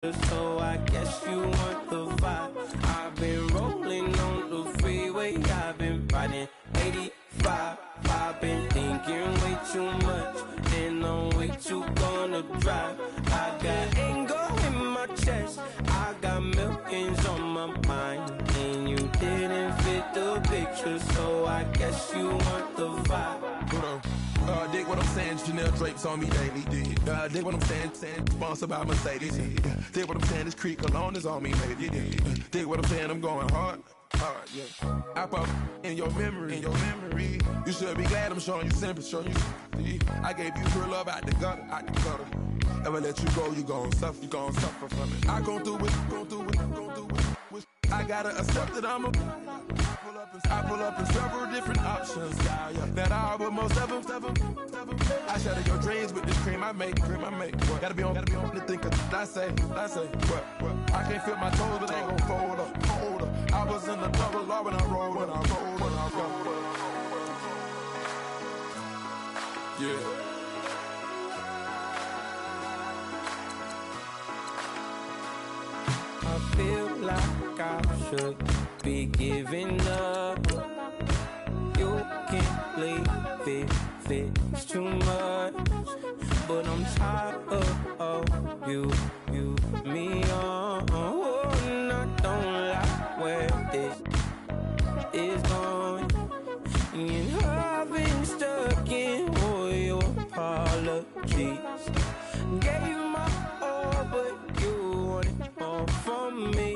So I guess you want the vibe. I've been rolling on the freeway, I've been riding 85. I've been thinking way too much, and I'm way too gonna drive. I got anger in my chest, I got millions on my mind, and you didn't fit the picture, so I guess you want the vibe. Dig what I'm saying, Chanel drapes on me daily. Dig what I'm saying, sponsored by Mercedes. Dig what I'm saying, this creek alone is on me, baby. Dig what I'm saying, I'm going hard, yeah. I pop in your memory, You should be glad I'm showing you sympathy, I gave you real love out the gutter, Ever let you go, you gon' suffer, from it. I gon' do it, I gotta accept that I pull up in several different options, that I but most of them. I shatter your dreams with this cream I make. What? Gotta be on the think of I say. What? I can't feel my toes, but they gon' fold up. I was in the double law when I rolled. Yeah. I feel like I should be giving up. You can't leave it, it's too much. But I'm tired of you, me on. And I don't like where this is going. And I've been stuck in all your apologies. Gave my all, but you wanted more from me.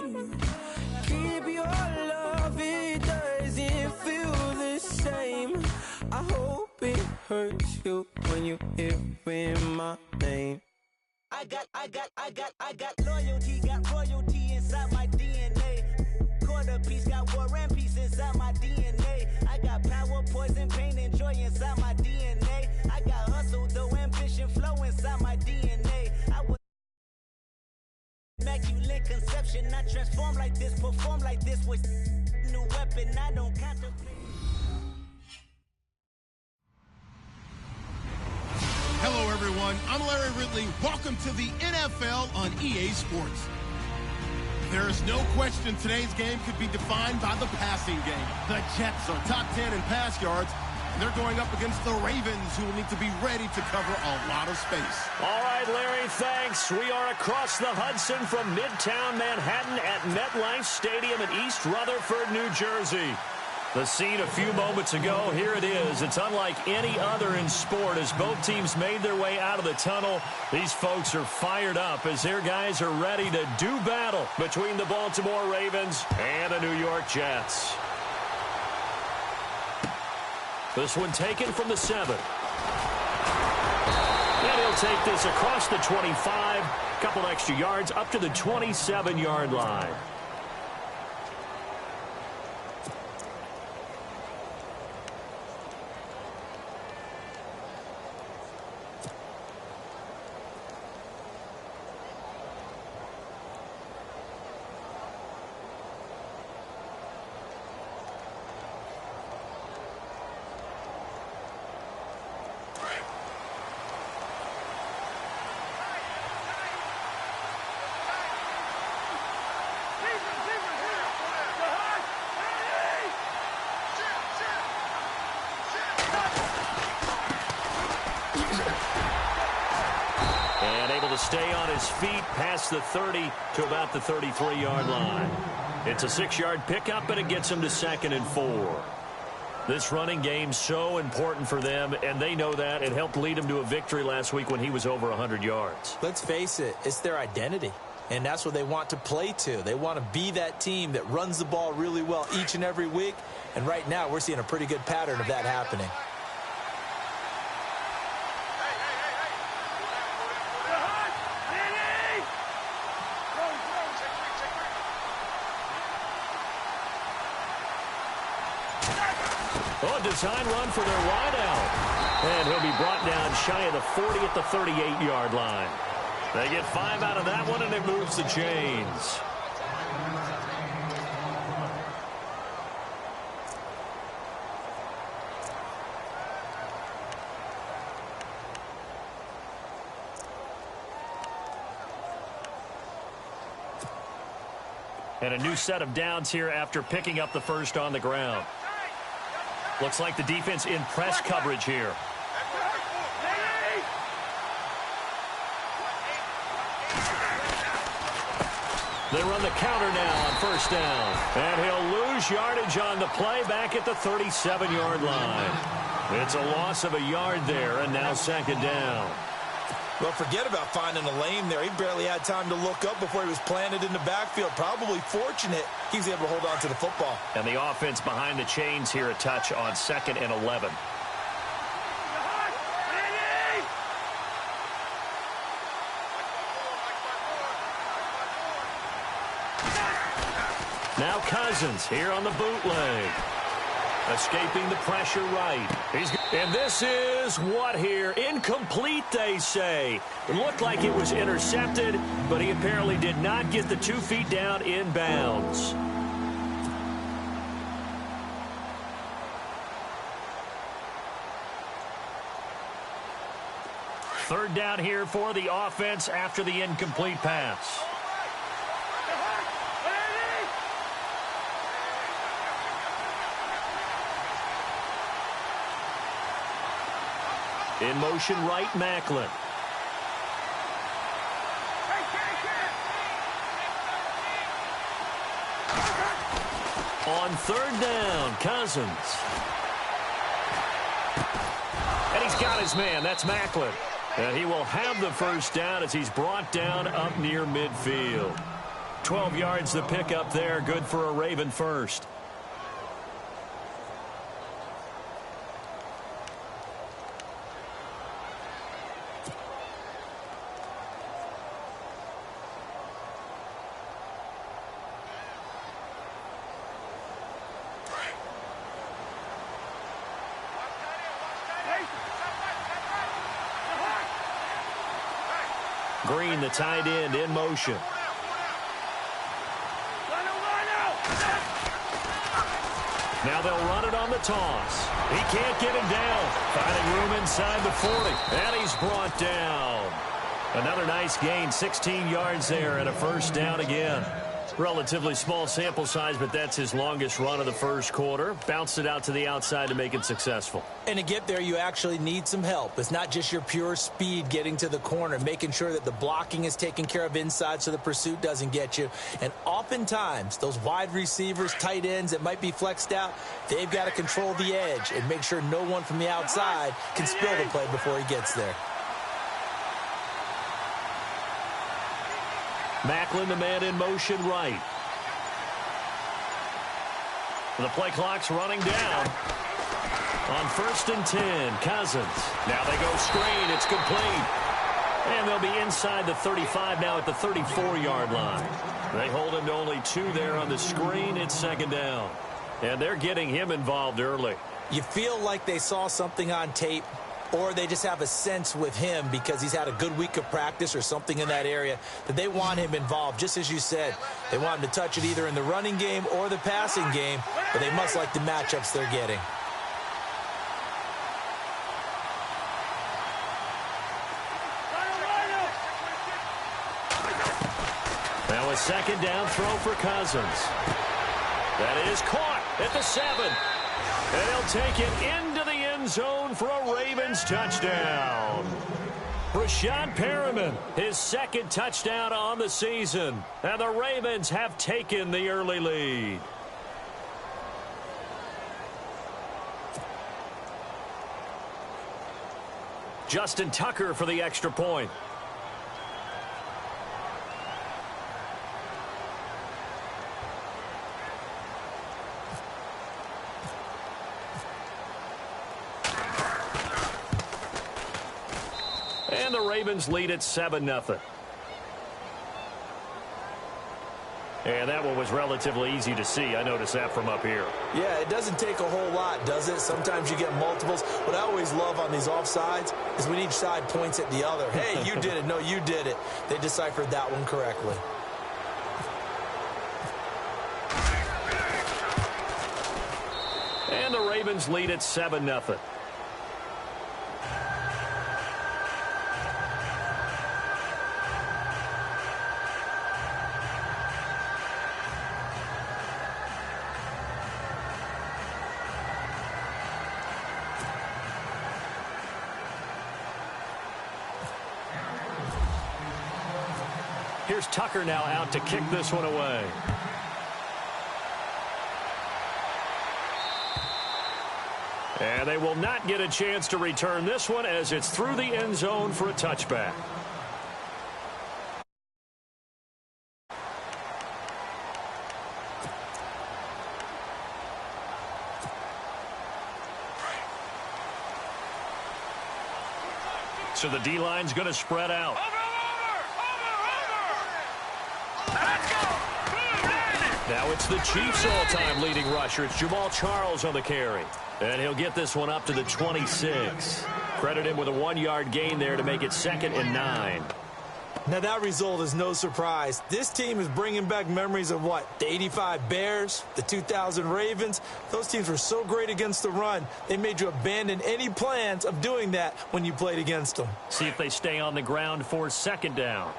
Keep your love, it doesn't feel the same. I hope it hurts you when you hear my name. I got loyalty, got royalty inside my DNA. Quarter piece, got war and peace inside my DNA. I got power, poison, pain, and joy inside my DNA. I got hustle, though ambition, flow inside my DNA. I was immaculate conception, not transform like this, perform like this with new weapon. I don't contemplate. Hello, everyone. I'm Larry Ridley. Welcome to the NFL on EA Sports. There is no question today's game could be defined by the passing game. The Jets are top 10 in pass yards, and they're going up against the Ravens, who will need to be ready to cover a lot of space. All right, Larry, thanks. We are across the Hudson from Midtown Manhattan at MetLife Stadium in East Rutherford, New Jersey. The scene a few moments ago, here it is. It's unlike any other in sport as both teams made their way out of the tunnel. These folks are fired up as their guys are ready to do battle between the Baltimore Ravens and the New York Jets. This one taken from the 7. And he'll take this across the 25, couple extra yards up to the 27-yard line. Stay on his feet past the 30 to about the 33-yard line. It's a 6-yard pickup, and it gets him to 2nd and 4. This running game's so important for them, and they know that. It helped lead him to a victory last week when he was over 100 yards. Let's face it, it's their identity, and that's what they want to play to. They want to be that team that runs the ball really well each and every week, and right now we're seeing a pretty good pattern of that happening. Oh, design run for their wideout. And he'll be brought down shy of the 40 at the 38-yard line. They get 5 out of that one, and it moves the chains. And a new set of downs here after picking up the first on the ground. Looks like the defense in press coverage here. They run the counter now on first down. And he'll lose yardage on the play back at the 37-yard line. It's a loss of a yard there, and now second down. Well, forget about finding a lane there. He barely had time to look up before he was planted in the backfield. Probably fortunate he was able to hold on to the football. And the offense behind the chains here a touch on 2nd and 11. Now Cousins here on the bootleg. Escaping the pressure right. And this is what here? Incomplete, they say. It looked like it was intercepted, but he apparently did not get the 2 feet down in bounds. Third down here for the offense after the incomplete pass. In motion right, Macklin. On third down, Cousins. And he's got his man. That's Macklin. And he will have the first down as he's brought down up near midfield. 12 yards the pickup there. Good for a Raven first. Green, the tight end, in motion. Now they'll run it on the toss. He can't get him down. Finding room inside the 40. And he's brought down. Another nice gain, 16 yards there and a first down again. Relatively small sample size, but that's his longest run of the first quarter. Bounced it out to the outside to make it successful. And to get there, you actually need some help. It's not just your pure speed getting to the corner, making sure that the blocking is taken care of inside so the pursuit doesn't get you. And oftentimes, those wide receivers, tight ends that might be flexed out, they've got to control the edge and make sure no one from the outside can spill the play before he gets there. Macklin, the man in motion right. The play clock's running down. On 1st and 10, Cousins. Now they go screen. It's complete. And they'll be inside the 35 now at the 34-yard line. They hold him to only 2 there on the screen. It's second down. And they're getting him involved early. You feel like they saw something on tape, or they just have a sense with him because he's had a good week of practice or something in that area that they want him involved. Just as you said, they want him to touch it either in the running game or the passing game, but they must like the matchups they're getting. Now a second down throw for Cousins. That is caught at the 7. And he'll take it into the end zone for a Ravens touchdown. Rashad Perriman, his second touchdown on the season. And the Ravens have taken the early lead. Justin Tucker for the extra point. And the Ravens lead at 7-0. And that one was relatively easy to see. I noticed that from up here. Yeah, it doesn't take a whole lot, does it? Sometimes you get multiples. What I always love on these offsides is when each side points at the other. Hey, you did it. No, you did it. They deciphered that one correctly. And the Ravens lead at 7-0. Here's Tucker now out to kick this one away. And they will not get a chance to return this one as it's through the end zone for a touchback. So the D-line's going to spread out. Now it's the Chiefs' all-time leading rusher. It's Jamal Charles on the carry. And he'll get this one up to the 26. Credit him with a 1-yard gain there to make it 2nd and 9. Now that result is no surprise. This team is bringing back memories of what? The 85 Bears, the 2000 Ravens. Those teams were so great against the run, they made you abandon any plans of doing that when you played against them. See if they stay on the ground for 2nd down.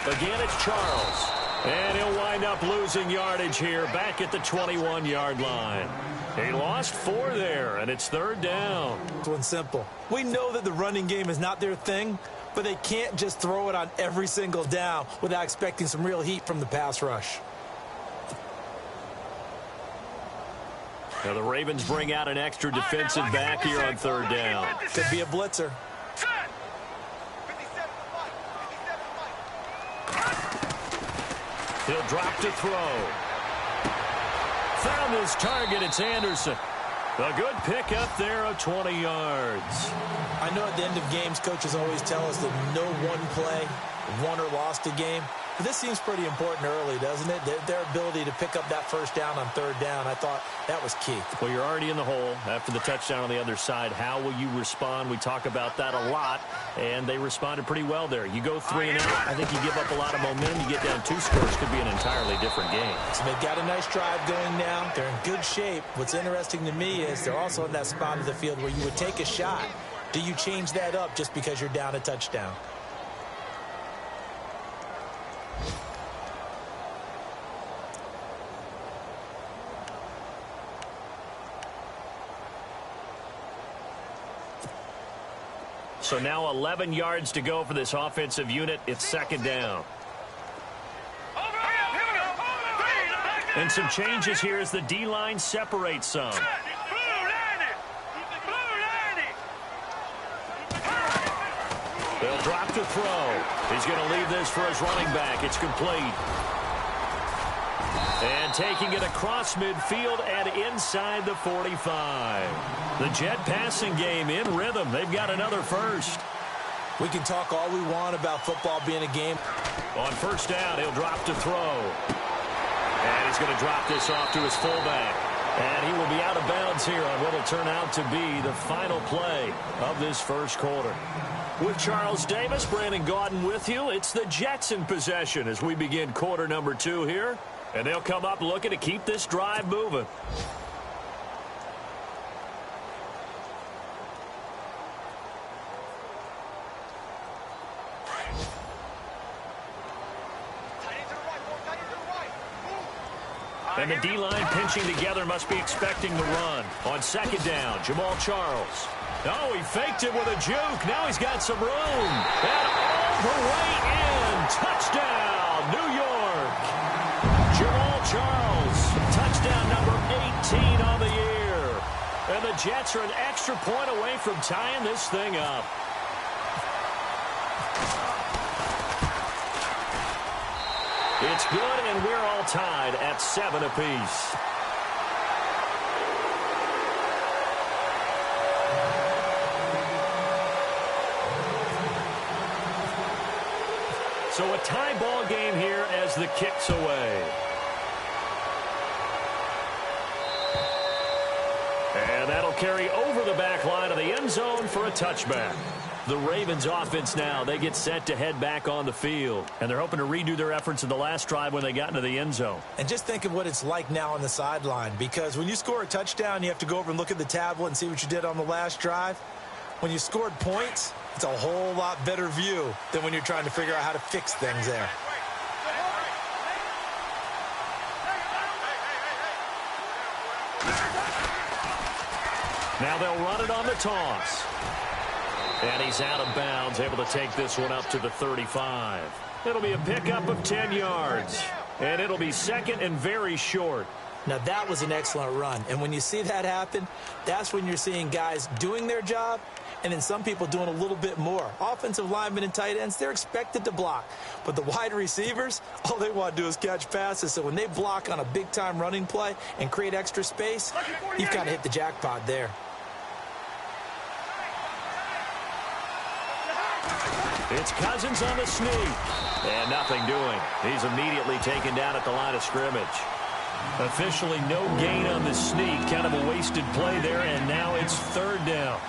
Again, it's Charles. And he'll wind up losing yardage here back at the 21-yard line. He lost 4 there, and it's 3rd down. It's one simple. We know that the running game is not their thing, but they can't just throw it on every single down without expecting some real heat from the pass rush. Now the Ravens bring out an extra defensive back here on 3rd down. Could be a blitzer. He'll drop to throw. Found his target. It's Anderson. A good pickup there of 20 yards. I know at the end of games, coaches always tell us that no one play won or lost a game. But this seems pretty important early, doesn't it? Their ability to pick up that 1st down on 3rd down, I thought that was key. Well, you're already in the hole after the touchdown on the other side. How will you respond? We talk about that a lot, and they responded pretty well there. You go 3 and out, I think you give up a lot of momentum. You get down 2 scores, could be an entirely different game. So they've got a nice drive going now. They're in good shape. What's interesting to me is they're also in that spot of the field where you would take a shot. Do you change that up just because you're down a touchdown? So now 11 yards to go for this offensive unit. It's 2nd down. And some changes here as the D-line separates some. They'll drop to throw. He's going to leave this for his running back. It's complete. And taking it across midfield and inside the 45. The Jet passing game in rhythm. They've got another first. We can talk all we want about football being a game. On 1st down, he'll drop to throw. And he's going to drop this off to his fullback. And he will be out of bounds here on what will turn out to be the final play of this 1st quarter. With Charles Davis, Brandon Gaudin with you. It's the Jets in possession as we begin quarter number 2 here. And they'll come up looking to keep this drive moving. And the D-line pinching together must be expecting the run. On 2nd down, Jamal Charles. Oh, he faked it with a juke. Now he's got some room. And all the way in. Touchdown, New York. Jamal Charles, touchdown number 18 on the year. And the Jets are an extra point away from tying this thing up. It's good, and we're all tied at 7 apiece. So a tie ball game here as the kick's away. And that'll carry over the back line of the end zone for a touchback. The Ravens offense now, they get set to head back on the field. And they're hoping to redo their efforts in the last drive when they got into the end zone. And just think of what it's like now on the sideline. Because when you score a touchdown, you have to go over and look at the tablet and see what you did on the last drive. When you scored points, it's a whole lot better view than when you're trying to figure out how to fix things there. Now they'll run it on the toss. And he's out of bounds, able to take this one up to the 35. It'll be a pickup of 10 yards. And it'll be second and very short. Now, that was an excellent run. And when you see that happen, that's when you're seeing guys doing their job and then some people doing a little bit more. Offensive linemen and tight ends, they're expected to block. But the wide receivers, all they want to do is catch passes. So when they block on a big-time running play and create extra space, you've kind of hit the jackpot there. It's Cousins on the sneak. And nothing doing. He's immediately taken down at the line of scrimmage. Officially no gain on the sneak. Kind of a wasted play there, and now it's third down.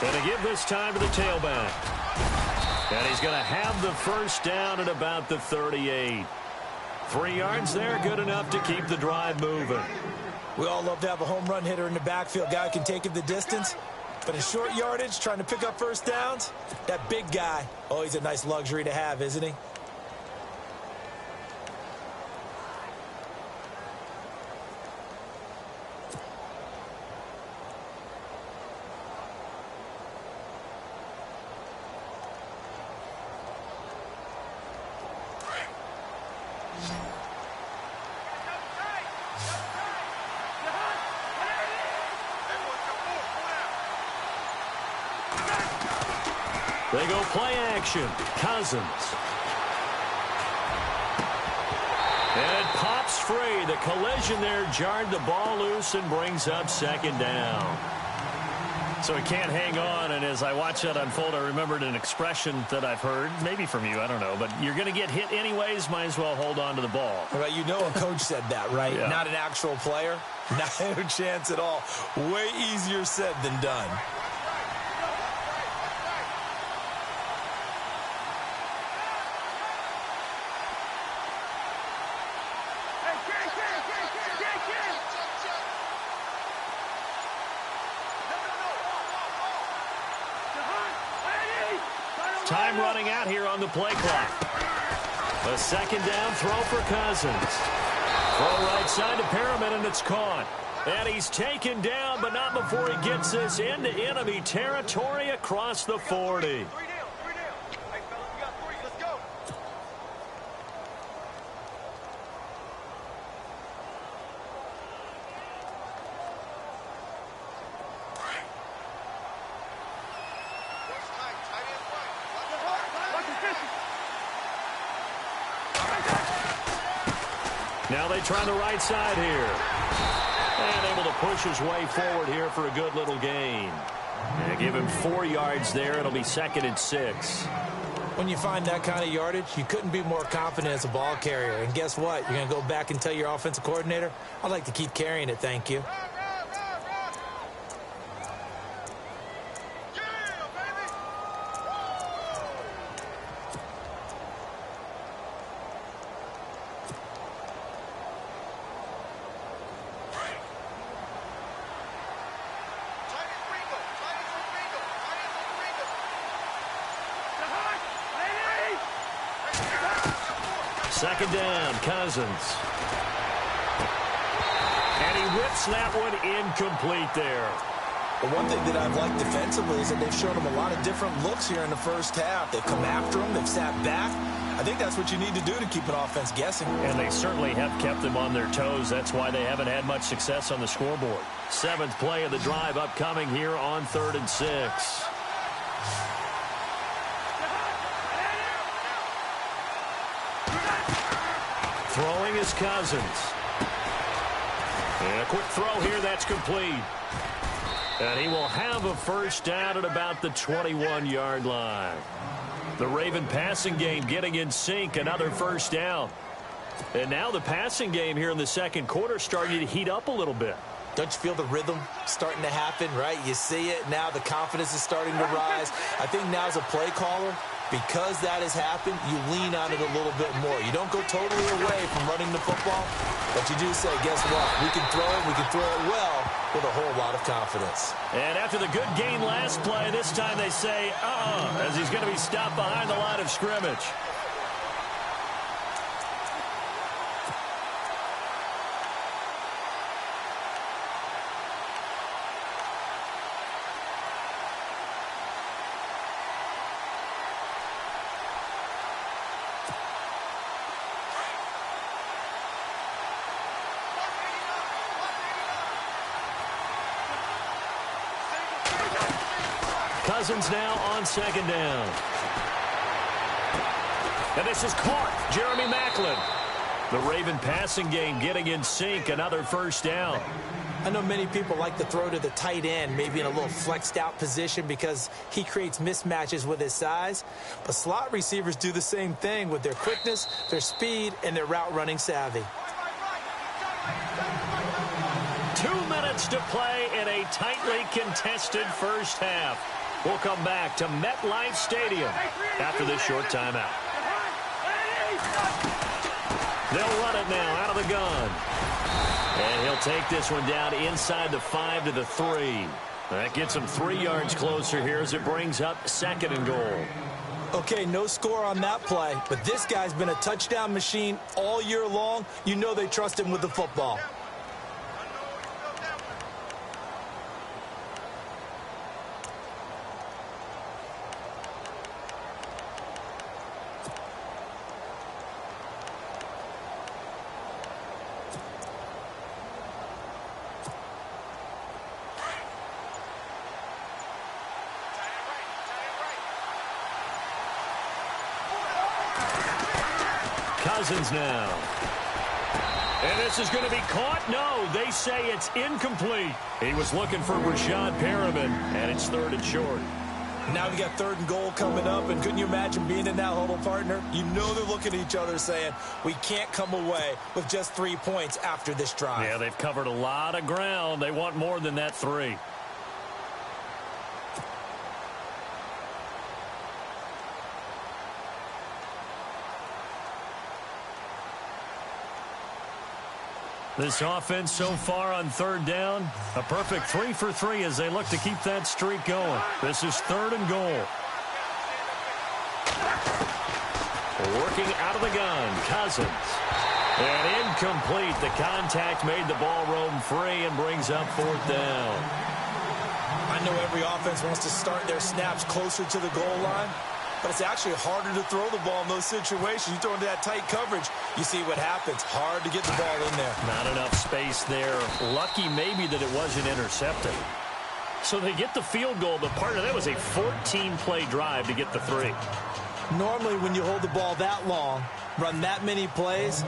And to give this time to the tailback. And he's going to have the first down at about the 38. 3 yards there, good enough to keep the drive moving. We all love to have a home run hitter in the backfield. Guy who can take it the distance. But in short yardage, trying to pick up first downs, that big guy, oh, he's a nice luxury to have, isn't he? They go play action. Cousins. And it pops free. The collision there jarred the ball loose and brings up second down. So he can't hang on, and as I watch that unfold, I remembered an expression that I've heard, maybe from you, I don't know, but you're going to get hit anyways, might as well hold on to the ball. Well, you know a coach said that, right? Yeah. Not an actual player. No chance at all. Way easier said than done. Time running out here on the play clock. A second down throw for Cousins. Throw right side to Perriman, and it's caught. And he's taken down, but not before he gets this into enemy territory across the 40. Now they try the right side here. And able to push his way forward here for a good little gain. And give him 4 yards there. It'll be second and 6. When you find that kind of yardage, you couldn't be more confident as a ball carrier. And guess what? You're going to go back and tell your offensive coordinator, I'd like to keep carrying it, thank you. Second down, Cousins. And he whips that one incomplete there. The one thing that I've liked defensively is that they've shown him a lot of different looks here in the first half. They've come after him. They've sat back. I think that's what you need to do to keep an offense guessing. And they certainly have kept them on their toes. That's why they haven't had much success on the scoreboard. 7th play of the drive upcoming here on 3rd and 6. Throwing is Cousins. And a quick throw here, that's complete. And he will have a first down at about the 21-yard line. The Raven passing game getting in sync, another first down. And now the passing game here in the second quarter starting to heat up a little bit. Don't you feel the rhythm starting to happen, right? You see it now. The confidence is starting to rise. I think now as a play caller, because that has happened, you lean on it a little bit more. You don't go totally away from running the football, but you do say, guess what? We can throw it. We can throw it well with a whole lot of confidence. And after the good gain last play, this time they say, as he's going to be stopped behind the line of scrimmage. Cousins now on second down. And this is caught. Jeremy Maclin. The Raven passing game getting in sync. Another first down. I know many people like to throw to the tight end, maybe in a little flexed out position because he creates mismatches with his size. But slot receivers do the same thing with their quickness, their speed, and their route running savvy. 2 minutes to play in a tightly contested first half. We'll come back to MetLife Stadium after this short timeout. They'll run it now out of the gun. And he'll take this one down inside the 5 to the 3. That gets him 3 yards closer here as it brings up second and goal. Okay, no score on that play, but this guy's been a touchdown machine all year long. You know they trust him with the football. Cousins now. And this is going to be caught. No, they say it's incomplete. He was looking for Rashad Perriman, and it's third and short. Now we got third and goal coming up, and couldn't you imagine being in that huddle, partner? You know they're looking at each other saying, we can't come away with just 3 points after this drive. Yeah, they've covered a lot of ground. They want more than that 3. This offense so far on third down, a perfect 3 for 3 as they look to keep that streak going. This is third and goal. Working out of the gun, Cousins. And incomplete. The contact made the ball roam free and brings up fourth down. I know every offense wants to start their snaps closer to the goal line, but it's actually harder to throw the ball in those situations. You throw into that tight coverage, you see what happens. Hard to get the ball in there. Not enough space there. Lucky maybe that it wasn't intercepted. So they get the field goal, but partner, that was a 14-play drive to get the 3. Normally when you hold the ball that long, run that many plays,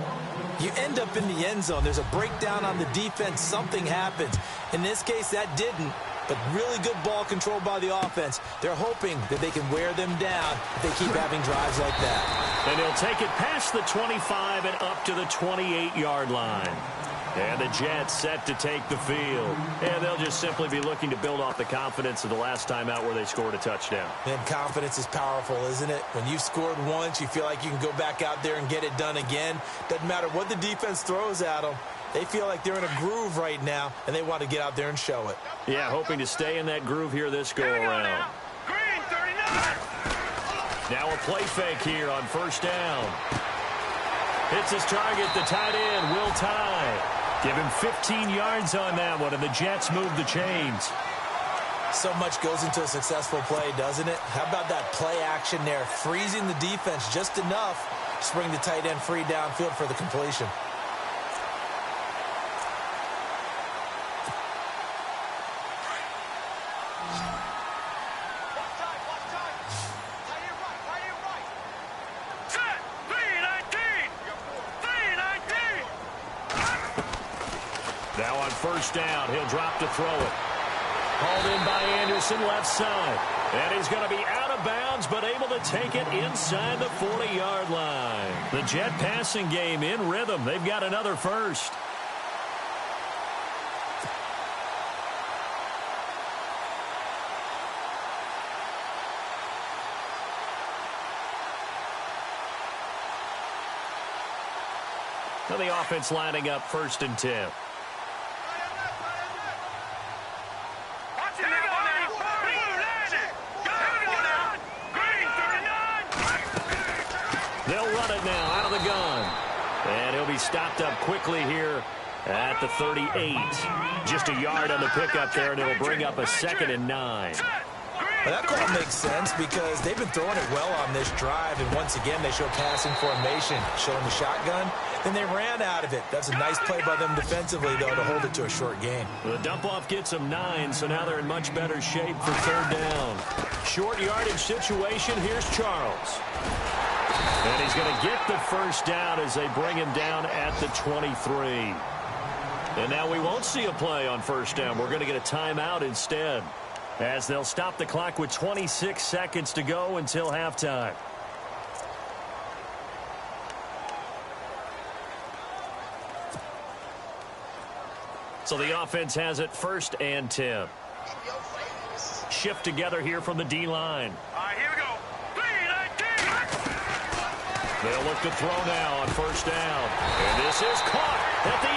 you end up in the end zone. There's a breakdown on the defense. Something happens. In this case, that didn't. But really good ball control by the offense. They're hoping that they can wear them down if they keep having drives like that. And he'll take it past the 25 and up to the 28-yard line. And the Jets set to take the field. And they'll just simply be looking to build off the confidence of the last time out where they scored a touchdown. And confidence is powerful, isn't it? When you've scored once, you feel like you can go back out there and get it done again. Doesn't matter what the defense throws at them. They feel like they're in a groove right now, and they want to get out there and show it. Yeah, hoping to stay in that groove here this go-around. Green, 39! Now a play fake here on first down. Hits his target, the tight end, Will Tye. Give him 15 yards on that one, and the Jets move the chains. So much goes into a successful play, doesn't it? How about that play action there? Freezing the defense just enough to bring the tight end free downfield for the completion. Now on first down, he'll drop to throw it. Hauled in by Anderson. Wilson left side. And he's going to be out of bounds, but able to take it inside the 40-yard line. The Jet passing game in rhythm. They've got another first. So the offense lining up 1st and 10. They'll run it now out of the gun. And he'll be stopped up quickly here at the 38. Just a yard on the pickup there, and it'll bring up a 2nd and 9. Well, that call makes sense because they've been throwing it well on this drive, and once again they show passing formation, showing the shotgun. Then they ran out of it. That's a nice play by them defensively, though, to hold it to a short gain. The dump-off gets them 9, so now they're in much better shape for 3rd down. Short yardage situation. Here's Charles. And he's going to get the 1st down as they bring him down at the 23. And now we won't see a play on 1st down. We're going to get a timeout instead, as they'll stop the clock with 26 seconds to go until halftime. So the offense has it 1st and 10. Shift together here from the D-line. All right, here we go. They'll look to throw now on 1st down. And this is caught at the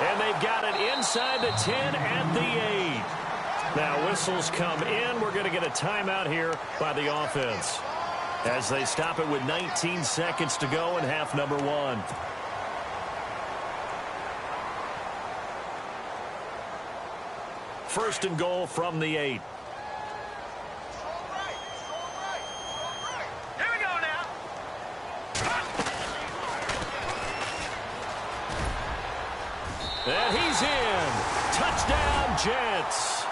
8. And they've got it inside the 10 at the 8. Now whistles come in. We're going to get a timeout here by the offense, as they stop it with 19 seconds to go in half number 1. First and goal from the 8. Here we go now. And he's in. Touchdown, Jets.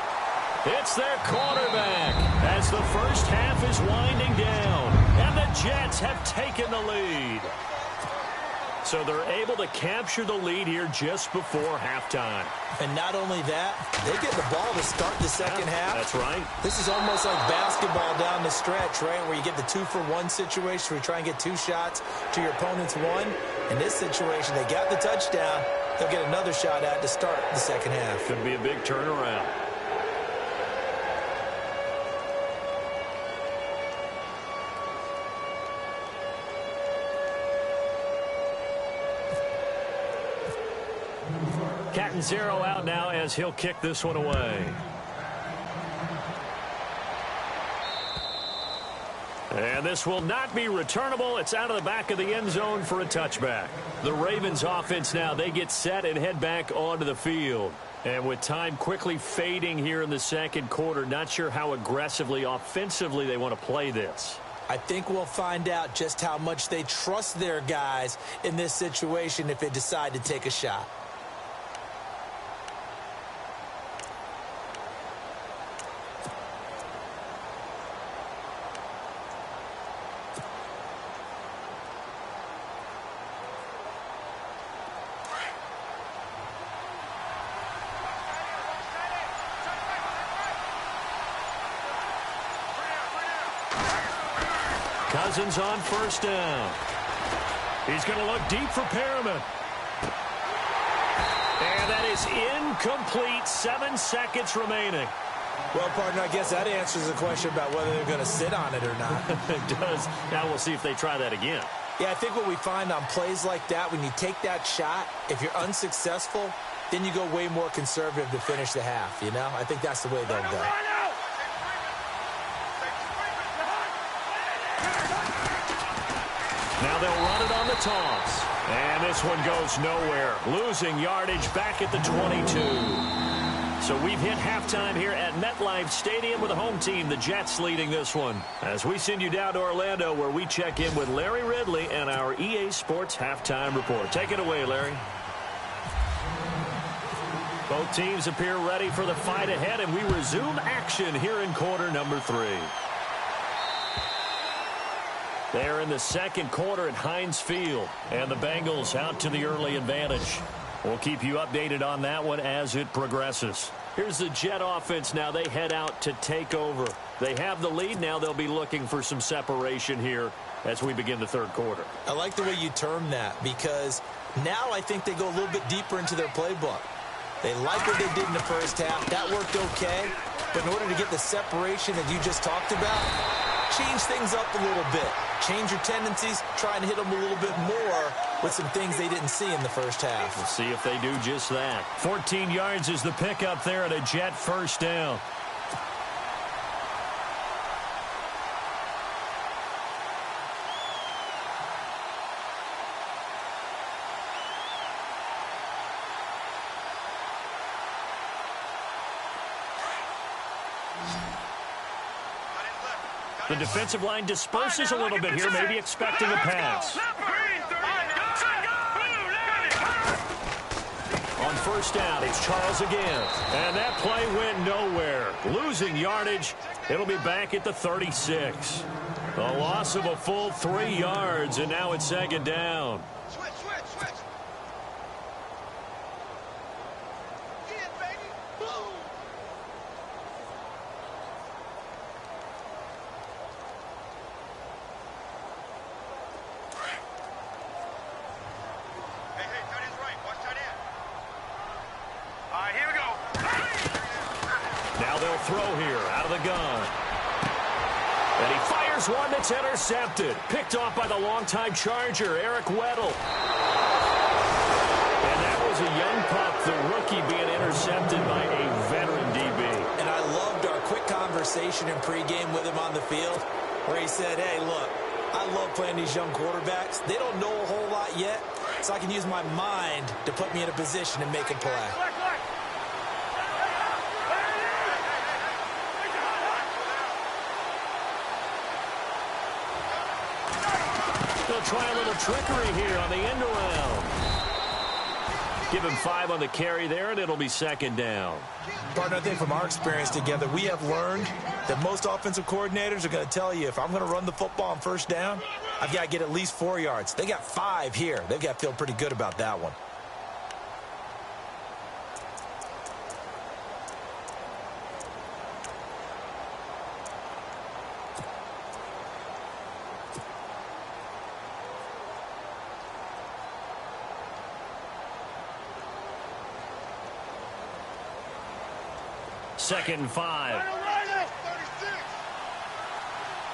It's their quarterback as the first half is winding down, and the Jets have taken the lead. So they're able to capture the lead here just before halftime. And not only that, they get the ball to start the second half. That's right. This is almost like basketball down the stretch, right, where you get the 2-for-1 situation where you try and get 2 shots to your opponent's 1. In this situation, they got the touchdown. They'll get another shot at to start the second half. Could be a big turnaround. Cat and 0 out now as he'll kick this one away. And this will not be returnable. It's out of the back of the end zone for a touchback. The Ravens offense now, they get set and head back onto the field. And with time quickly fading here in the second quarter, not sure how aggressively, offensively they want to play this. I think we'll find out just how much they trust their guys in this situation if they decide to take a shot. Cousins on 1st down. He's going to look deep for Perriman. And that is incomplete. 7 seconds remaining. Well, partner, I guess that answers the question about whether they're going to sit on it or not. It does. Now we'll see if they try that again. Yeah, I think what we find on plays like that, when you take that shot, if you're unsuccessful, then you go way more conservative to finish the half, you know? I think that's the way they'll go. Now they'll run it on the toss. And this one goes nowhere. Losing yardage back at the 22. So we've hit halftime here at MetLife Stadium with the home team, the Jets, leading this one. As we send you down to Orlando, where we check in with Larry Ridley and our EA Sports Halftime Report. Take it away, Larry. Both teams appear ready for the fight ahead, and we resume action here in quarter number 3. They're in the second quarter at Heinz Field, and the Bengals out to the early advantage. We'll keep you updated on that one as it progresses. Here's the Jet offense now. They head out to take over. They have the lead. Now they'll be looking for some separation here as we begin the third quarter. I like the way you term that, because now I think they go a little bit deeper into their playbook. They like what they did in the first half. That worked okay. But in order to get the separation that you just talked about, change things up a little bit. Change your tendencies. Try and hit them a little bit more with some things they didn't see in the first half. We'll see if they do just that. 14 yards is the pickup there at a Jet first down. The defensive line disperses a little bit here, maybe expecting a pass. On first down, it's Charles again. And that play went nowhere. Losing yardage. It'll be back at the 36. A loss of a full 3 yards, and now it's second down. Throw here out of the gun. And he fires one that's intercepted. Picked off by the longtime Charger, Eric Weddle. And that was a young pup, the rookie, being intercepted by a veteran DB. And I loved our quick conversation in pregame with him on the field, where he said, hey, look, I love playing these young quarterbacks. They don't know a whole lot yet, so I can use my mind to put me in a position to make a play. Try a little trickery here on the end around. Give him 5 on the carry there, and it'll be second down. Partner, I think from our experience together, we have learned that most offensive coordinators are going to tell you, if I'm going to run the football on first down, I've got to get at least 4 yards. They got 5 here. They've got to feel pretty good about that one. Second and 5.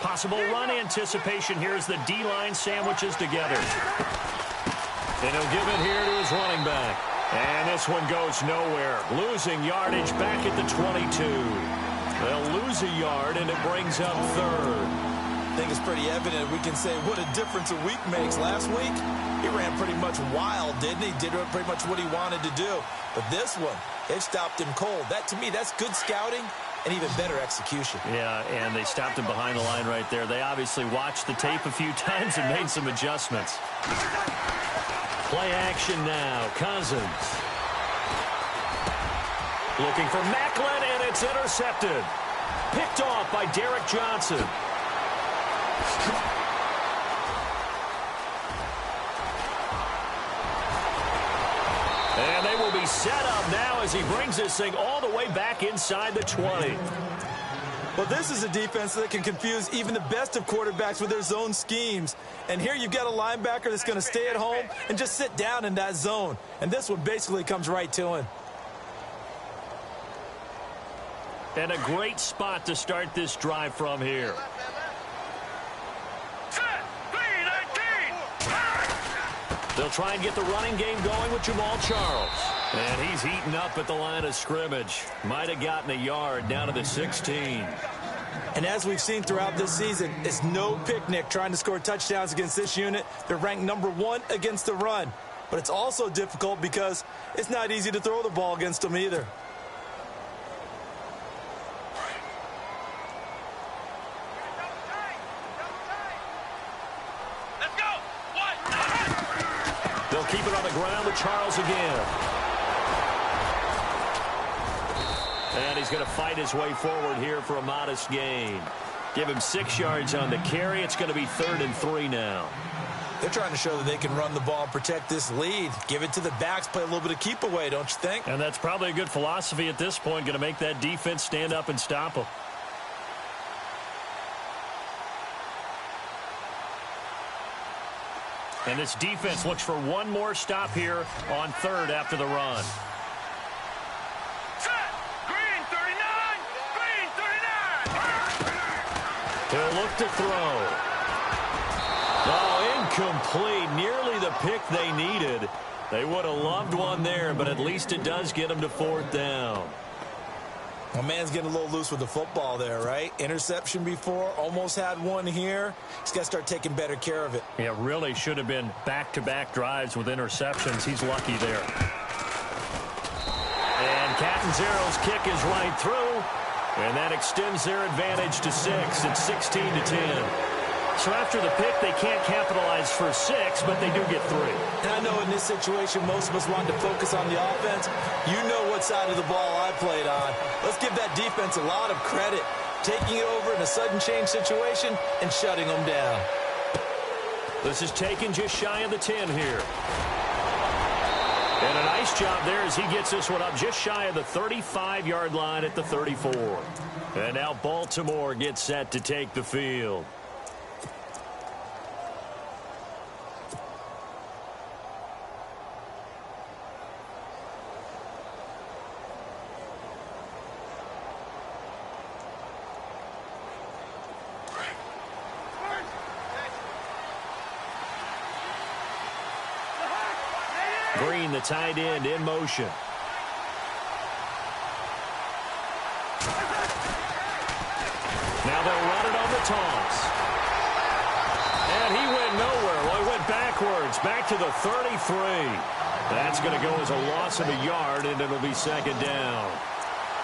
Possible run anticipation here as the D-line sandwiches together. And he'll give it here to his running back. And this one goes nowhere. Losing yardage back at the 22. They'll lose a yard, and it brings up third. I think it's pretty evident. We can say what a difference a week makes. Last week, he ran pretty much wild, didn't he? Did pretty much what he wanted to do. But this one, they've stopped him cold. That, to me, that's good scouting and even better execution. Yeah, and they stopped him behind the line right there. They obviously watched the tape a few times and made some adjustments. Play action now. Cousins. Looking for Macklin, and it's intercepted. Picked off by Derek Johnson. And they will be set up now as he brings this thing all the way back inside the 20. Well, this is a defense that can confuse even the best of quarterbacks with their zone schemes. And here you've got a linebacker that's going to stay at home and just sit down in that zone. And this one basically comes right to him. And a great spot to start this drive from here. They'll try and get the running game going with Jamal Charles. And he's eaten up at the line of scrimmage. Might have gotten a yard down to the 16. And as we've seen throughout this season, it's no picnic trying to score touchdowns against this unit. They're ranked #1 against the run. But it's also difficult because it's not easy to throw the ball against them either. They'll keep it on the ground with Charles again. And he's going to fight his way forward here for a modest gain. Give him 6 yards on the carry. It's going to be 3rd and 3 now. They're trying to show that they can run the ball and protect this lead. Give it to the backs, play a little bit of keep away, don't you think? And that's probably a good philosophy at this point, going to make that defense stand up and stop them. And this defense looks for one more stop here on third after the run. Green 39! Green 39! He'll look to throw. Oh, incomplete. Nearly the pick they needed. They would have loved one there, but at least it does get them to fourth down. My man's getting a little loose with the football there, right? Interception before, almost had one here. He's got to start taking better care of it. Yeah, really should have been back-to-back drives with interceptions. He's lucky there. And Catanzaro's kick is right through, and that extends their advantage to 6. It's 16-10. So after the pick, they can't capitalize for 6, but they do get 3. And I know in this situation, most of us want to focus on the offense. You know what side of the ball I played on. Let's give that defense a lot of credit. Taking it over in a sudden change situation and shutting them down. This is taken just shy of the 10 here. And a nice job there as he gets this one up just shy of the 35-yard line at the 34. And now Baltimore gets set to take the field. Green, the tight end, in motion. Now they'll run it on the toss. And he went nowhere. Well, he went backwards, back to the 33. That's going to go as a loss of a yard, and it'll be second down.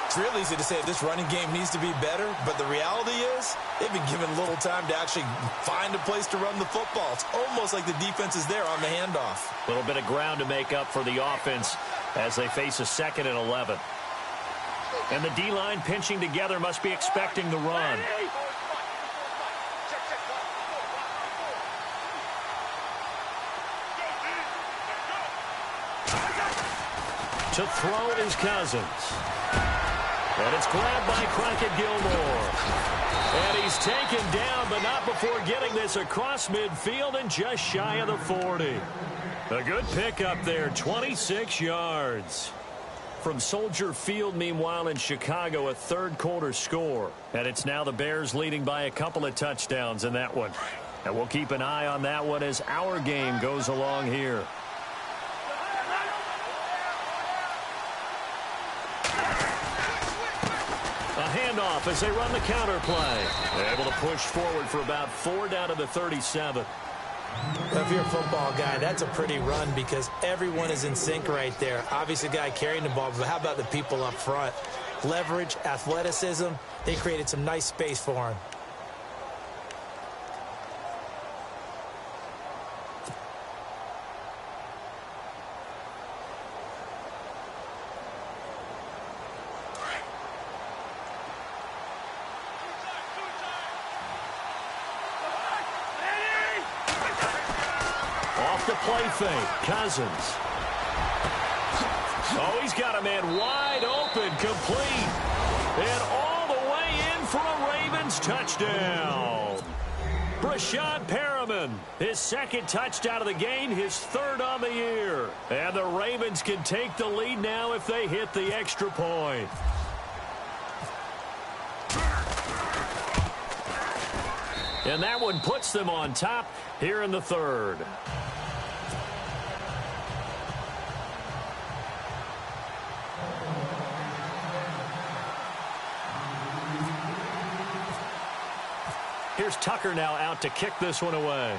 It's real easy to say this running game needs to be better, but the reality is they've been given little time to actually find a place to run the football. It's almost like the defense is there on the handoff. A little bit of ground to make up for the offense as they face a 2nd and 11. And the D-line pinching together must be expecting the run. To throw is Cousins. And it's grabbed by Crockett Gilmore. And he's taken down, but not before getting this across midfield and just shy of the 40. A good pickup there, 26 yards. From Soldier Field, meanwhile, in Chicago, a third-quarter score. And it's now the Bears leading by a couple of touchdowns in that one. And we'll keep an eye on that one as our game goes along here. Handoff as they run the counter play. Able to push forward for about 4 down to the 37. If you're a football guy, that's a pretty run because everyone is in sync right there. Obviously, the guy carrying the ball, but how about the people up front? Leverage, athleticism, they created some nice space for him. Play fake. Cousins. Oh, he's got a man wide open, complete. And all the way in for a Ravens touchdown. Brashad Perriman, his 2nd touchdown of the game, his 3rd on the year. And the Ravens can take the lead now if they hit the extra point. And that one puts them on top here in the 3rd. Here's Tucker now out to kick this one away.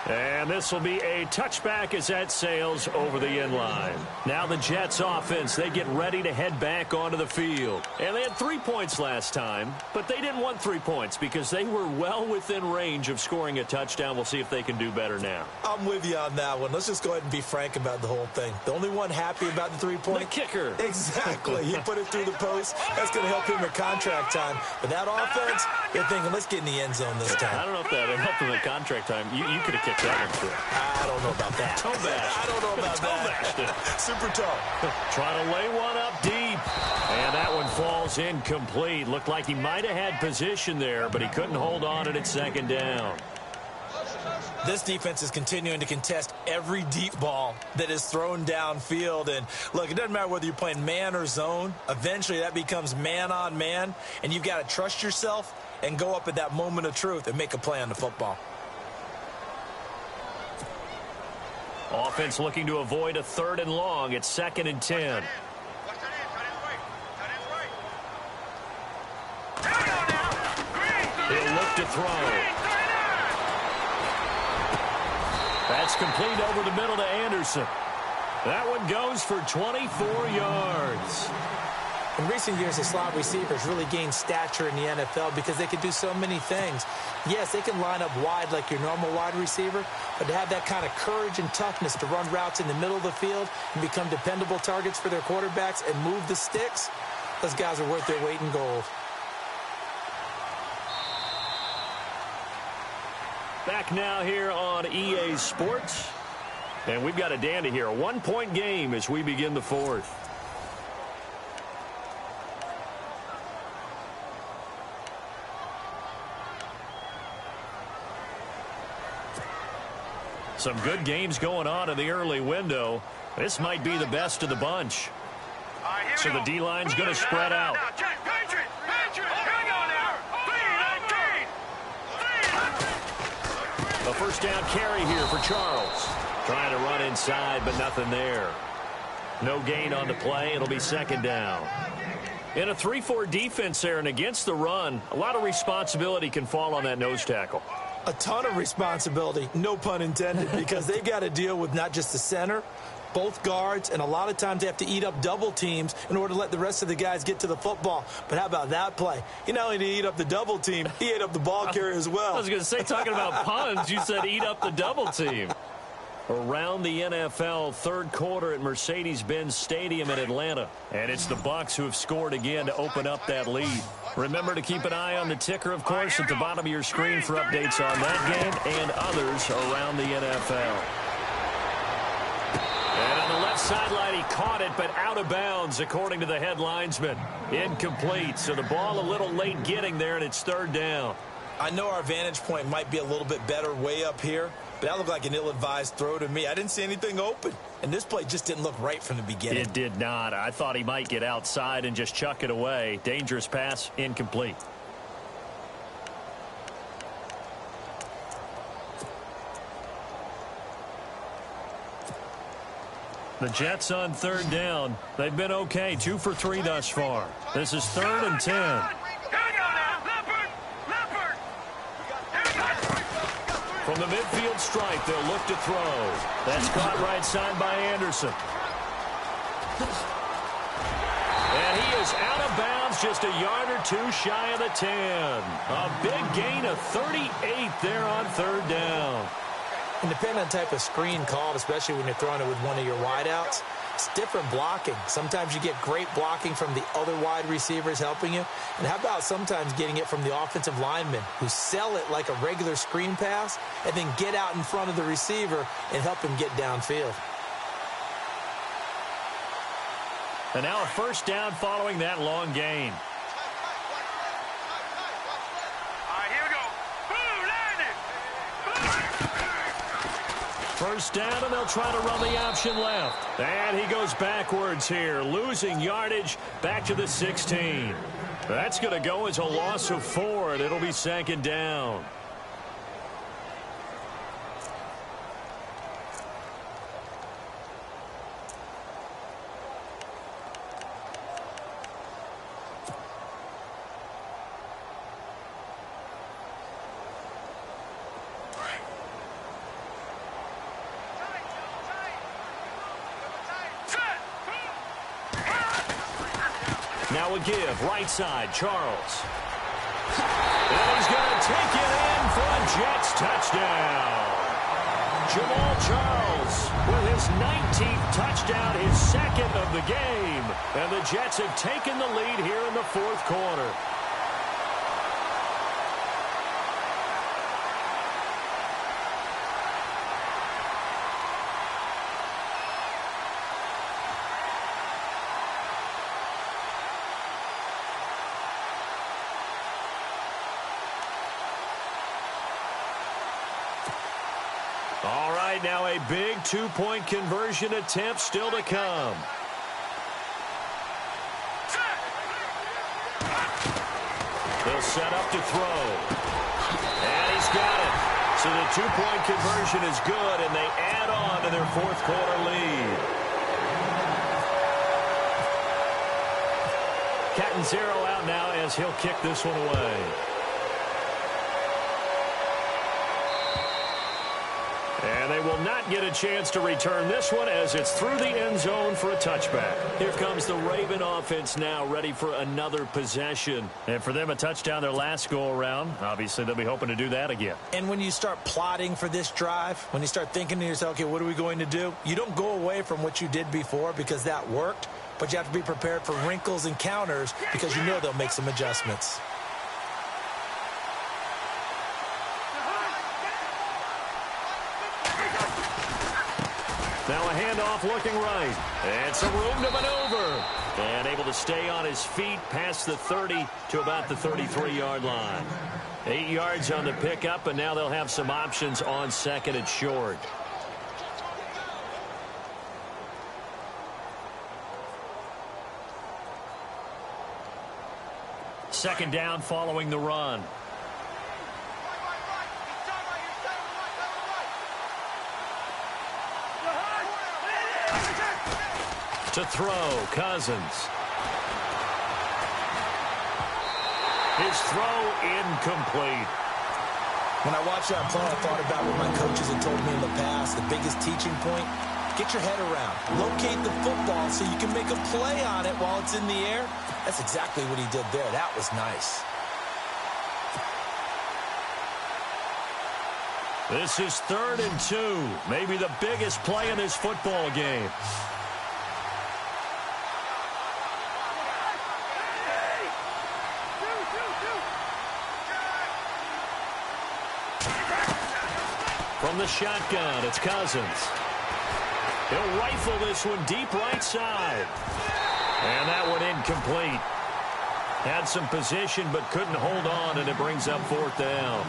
And And this will be a touchback as that sails over the inline. Now the Jets offense, they get ready to head back onto the field. And they had 3 points last time, but they didn't want 3 points because they were well within range of scoring a touchdown. We'll see if they can do better now. I'm with you on that one. Let's just go ahead and be frank about the whole thing. The only one happy about the 3-point? The kicker. Exactly. He put it through the post. That's going to help him at contract time. But that offense, they're thinking, let's get in the end zone this time. I don't know if that helped him at contract time. You could have kicked that one through. I don't know about that. Toe bashed. I don't know about that. Super toe. Trying to lay one up deep. And that one falls incomplete. Looked like he might have had position there, but he couldn't hold on at second down. This defense is continuing to contest every deep ball that is thrown downfield. And, look, it doesn't matter whether you're playing man or zone. Eventually, that becomes man-on-man, and you've got to trust yourself and go up at that moment of truth and make a play on the football. Offense looking to avoid a 3rd and long. It's 2nd and 10. He'll look to throw. That's complete over the middle to Anderson. That one goes for 24 yards. In recent years, the slot receivers really gained stature in the NFL because they can do so many things. Yes, they can line up wide like your normal wide receiver, but to have that kind of courage and toughness to run routes in the middle of the field and become dependable targets for their quarterbacks and move the sticks, those guys are worth their weight in gold. Back now here on EA Sports. And we've got a dandy here. A 1-point game as we begin the 4th. Some good games going on in the early window. This might be the best of the bunch. So the D-line's going to spread out. A first down carry here for Charles. Trying to run inside, but nothing there. No gain on the play. It'll be 2nd down. In a 3-4 defense there and against the run, a lot of responsibility can fall on that nose tackle. A ton of responsibility, no pun intended, because they've got to deal with not just the center, both guards, and a lot of times they have to eat up double teams in order to let the rest of the guys get to the football. But how about that play? He not only did he eat up the double team, he ate up the ball carrier as well. I was going to say, talking about puns, you said eat up the double team. Around the NFL, 3rd quarter at Mercedes-Benz Stadium in Atlanta. And it's the Bucs who have scored again to open up that lead. Remember to keep an eye on the ticker, of course, at the bottom of your screen for updates on that game and others around the NFL. And on the left sideline, he caught it, but out of bounds, according to the head linesman. Incomplete, so the ball a little late getting there, and it's 3rd down. I know our vantage point might be a little bit better way up here, but that looked like an ill-advised throw to me. I didn't see anything open, and this play just didn't look right from the beginning. It did not. I thought he might get outside and just chuck it away. Dangerous pass, incomplete. The Jets on 3rd down. They've been okay, 2 for 3 thus far. This is 3rd and 10. From the midfield stripe, they'll look to throw. That's caught right side by Anderson. And he is out of bounds, just a yard or 2 shy of the 10. A big gain of 38 there on 3rd down. And depending on the type of screen called, especially when you're throwing it with one of your wideouts, it's different blocking. Sometimes you get great blocking from the other wide receivers helping you. And how about sometimes getting it from the offensive linemen who sell it like a regular screen pass and then get out in front of the receiver and help him get downfield. And now a first down following that long gain. First down, and they'll try to run the option left. And he goes backwards here, losing yardage back to the 16. That's going to go as a loss of 4, and it'll be 2nd down. Now a give, right side, Charles. And he's going to take it in for a Jets touchdown. Jamal Charles with his 19th touchdown, his second of the game. And the Jets have taken the lead here in the fourth quarter. All right, now a big two-point conversion attempt still to come. He'll set up to throw. And he's got it. So the two-point conversion is good, and they add on to their fourth quarter lead. Catanzaro out now as he'll kick this one away. And they will not get a chance to return this one as it's through the end zone for a touchback. Here comes the Raven offense now, ready for another possession. And for them, a touchdown their last go-around. Obviously, they'll be hoping to do that again. And when you start plotting for this drive, when you start thinking to yourself, okay, what are we going to do? You don't go away from what you did before because that worked, but you have to be prepared for wrinkles and counters because you know they'll make some adjustments. Now a handoff looking right. And some room to maneuver. And able to stay on his feet past the 30 to about the 33-yard line. 8 yards on the pickup, and now they'll have some options on second and short. Second down following the run. To throw, Cousins. His throw incomplete. When I watched that play, I thought about what my coaches had told me in the past. The biggest teaching point, get your head around. Locate the football so you can make a play on it while it's in the air. That's exactly what he did there. That was nice. This is 3rd and 2. Maybe the biggest play in this football game. From the shotgun, it's Cousins. He'll rifle this one deep right side. And that one incomplete. Had some position but couldn't hold on, and it brings up 4th down.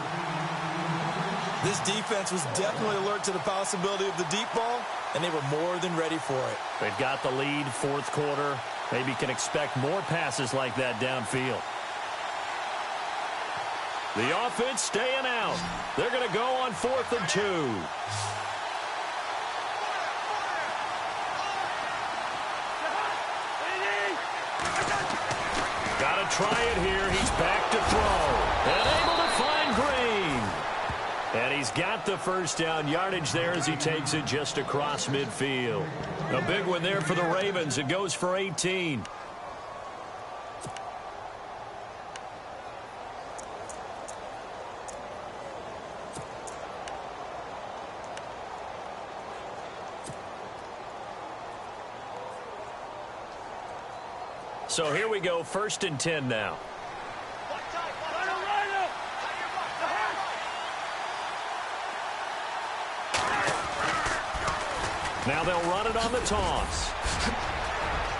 This defense was definitely alert to the possibility of the deep ball, and they were more than ready for it. They've got the lead, 4th quarter. Maybe can expect more passes like that downfield. The offense staying out. They're going to go on 4th and 2. Got to try it here. He's back to throw. And able to find Green. And he's got the first down yardage there as he takes it just across midfield. A big one there for the Ravens. It goes for 18. So here we go, 1st and 10 now. Now they'll run it on the toss.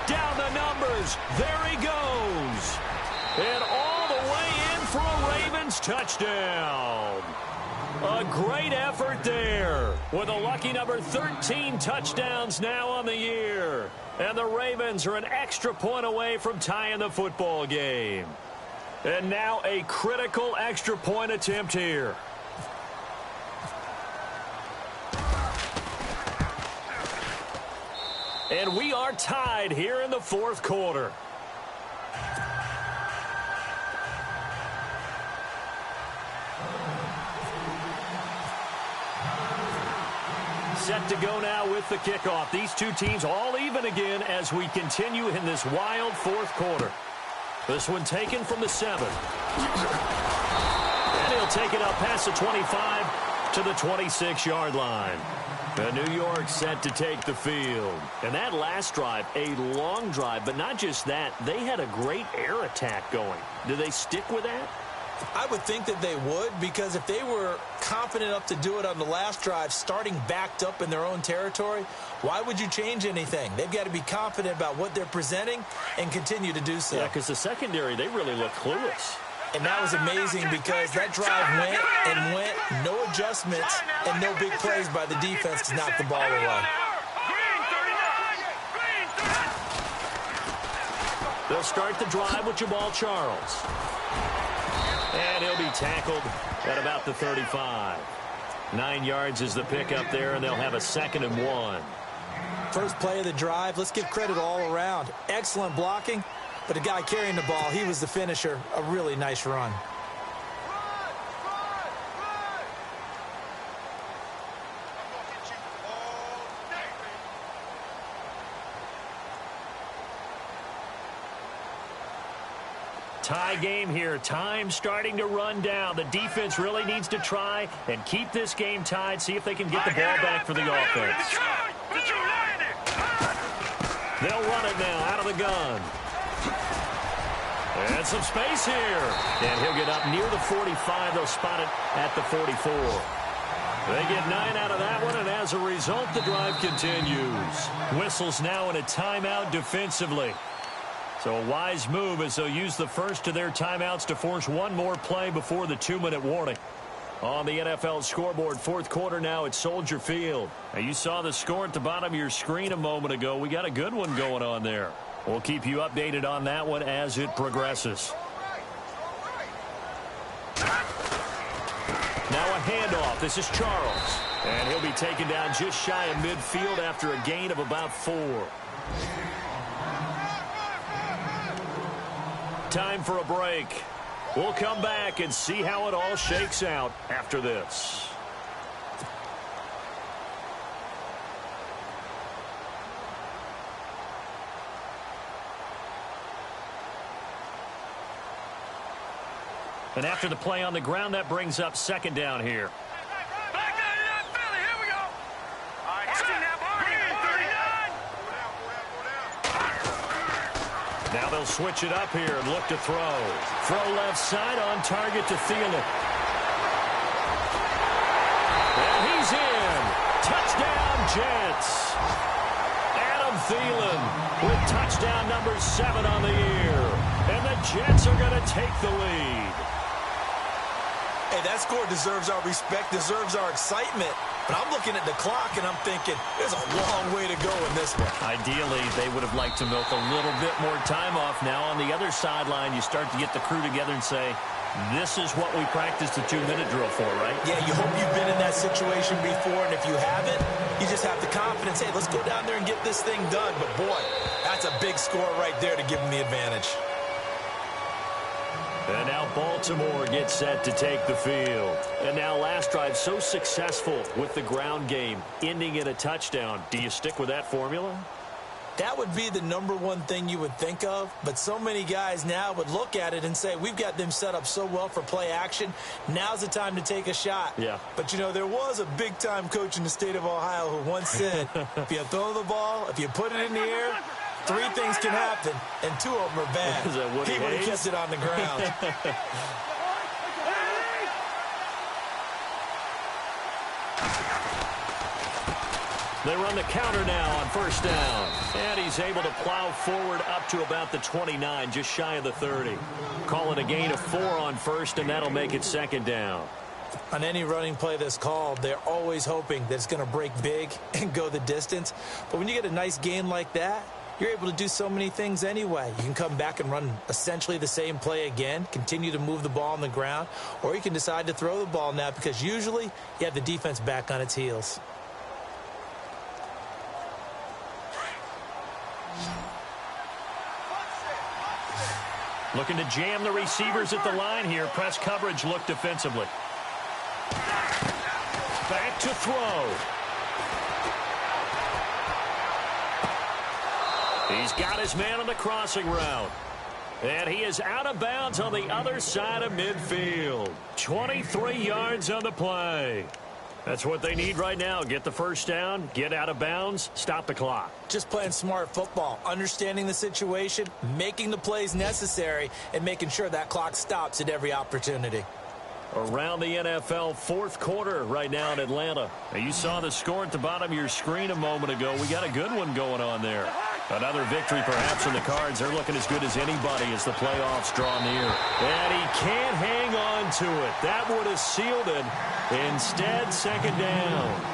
Down the numbers. There he goes. And all the way in for a Ravens touchdown. A great effort there with a lucky number 13 touchdowns now on the year. And the Ravens are an extra point away from tying the football game. And now a critical extra point attempt here. And we are tied here in the 4th quarter. Set to go now with the kickoff. These two teams all even again as we continue in this wild 4th quarter. This one taken from the 7. And he'll take it up past the 25 to the 26-yard line. The New York set to take the field. And that last drive, a long drive, but not just that, they had a great air attack going. Do they stick with that? I would think that they would, because if they were confident enough to do it on the last drive, starting backed up in their own territory, why would you change anything? They've got to be confident about what they're presenting and continue to do so. Yeah, because the secondary, they really look clueless. And that was amazing because that drive went and went, no adjustments and no big plays by the defense to knock the ball away. They'll start the drive with Jamal Charles. And he'll be tackled at about the 35. 9 yards is the pickup there, and they'll have a 2nd and 1. First play of the drive, let's give credit all around. Excellent blocking, but the guy carrying the ball, he was the finisher. A really nice run. Tie game here. Time starting to run down. The defense really needs to try and keep this game tied, see if they can get the ball back for the offense. They'll run it now out of the gun. And some space here. And he'll get up near the 45. They'll spot it at the 44. They get 9 out of that one, and as a result, the drive continues. Whistles now in a timeout defensively. So a wise move as they'll use the first of their timeouts to force one more play before the 2-minute warning. On the NFL scoreboard, 4th quarter now at Soldier Field. Now you saw the score at the bottom of your screen a moment ago. We got a good one going on there. We'll keep you updated on that one as it progresses. Now a handoff. This is Charles. And he'll be taken down just shy of midfield after a gain of about 4. Time for a break. We'll come back and see how it all shakes out after this. And after the play on the ground, that brings up 2nd down here. Now they'll switch it up here and look to throw. Throw left side on target to Thielen. And he's in. Touchdown, Jets. Adam Thielen with touchdown number 7 on the year. And the Jets are going to take the lead. Hey, that score deserves our respect, deserves our excitement. But I'm looking at the clock, and I'm thinking there's a long way to go in this one. Ideally, they would have liked to milk a little bit more time off. Now on the other sideline, you start to get the crew together and say, this is what we practiced the 2-minute drill for, right? Yeah, you hope you've been in that situation before, and if you haven't, you just have the confidence, hey, let's go down there and get this thing done. But, boy, that's a big score right there to give them the advantage. And now Baltimore gets set to take the field. And now last drive so successful with the ground game, ending in a touchdown. Do you stick with that formula? That would be the number one thing you would think of, but so many guys now would look at it and say, we've got them set up so well for play action. Now's the time to take a shot. Yeah. But, you know, there was a big-time coach in the state of Ohio who once said, if you throw the ball, if you put it in the air, 3 things can happen, and 2 of them are bad. He would have kept it on the ground. They run the counter now on 1st down. And he's able to plow forward up to about the 29, just shy of the 30. Call it a gain of 4 on 1st, and that'll make it 2nd down. On any running play that's called, they're always hoping that it's going to break big and go the distance. But when you get a nice gain like that, you're able to do so many things anyway. You can come back and run essentially the same play again, continue to move the ball on the ground, or you can decide to throw the ball now because usually you have the defense back on its heels. Looking to jam the receivers at the line here. Press coverage look defensively. Back to throw. He's got his man on the crossing route. And he is out of bounds on the other side of midfield. 23 yards on the play. That's what they need right now. Get the first down, get out of bounds, stop the clock. Just playing smart football, understanding the situation, making the plays necessary, and making sure that clock stops at every opportunity. Around the NFL fourth quarter right now in Atlanta. Now, you saw the score at the bottom of your screen a moment ago. We got a good one going on there. Another victory perhaps in the cards. They're looking as good as anybody as the playoffs draw near. And he can't hang on to it. That would have sealed it. Instead, second down.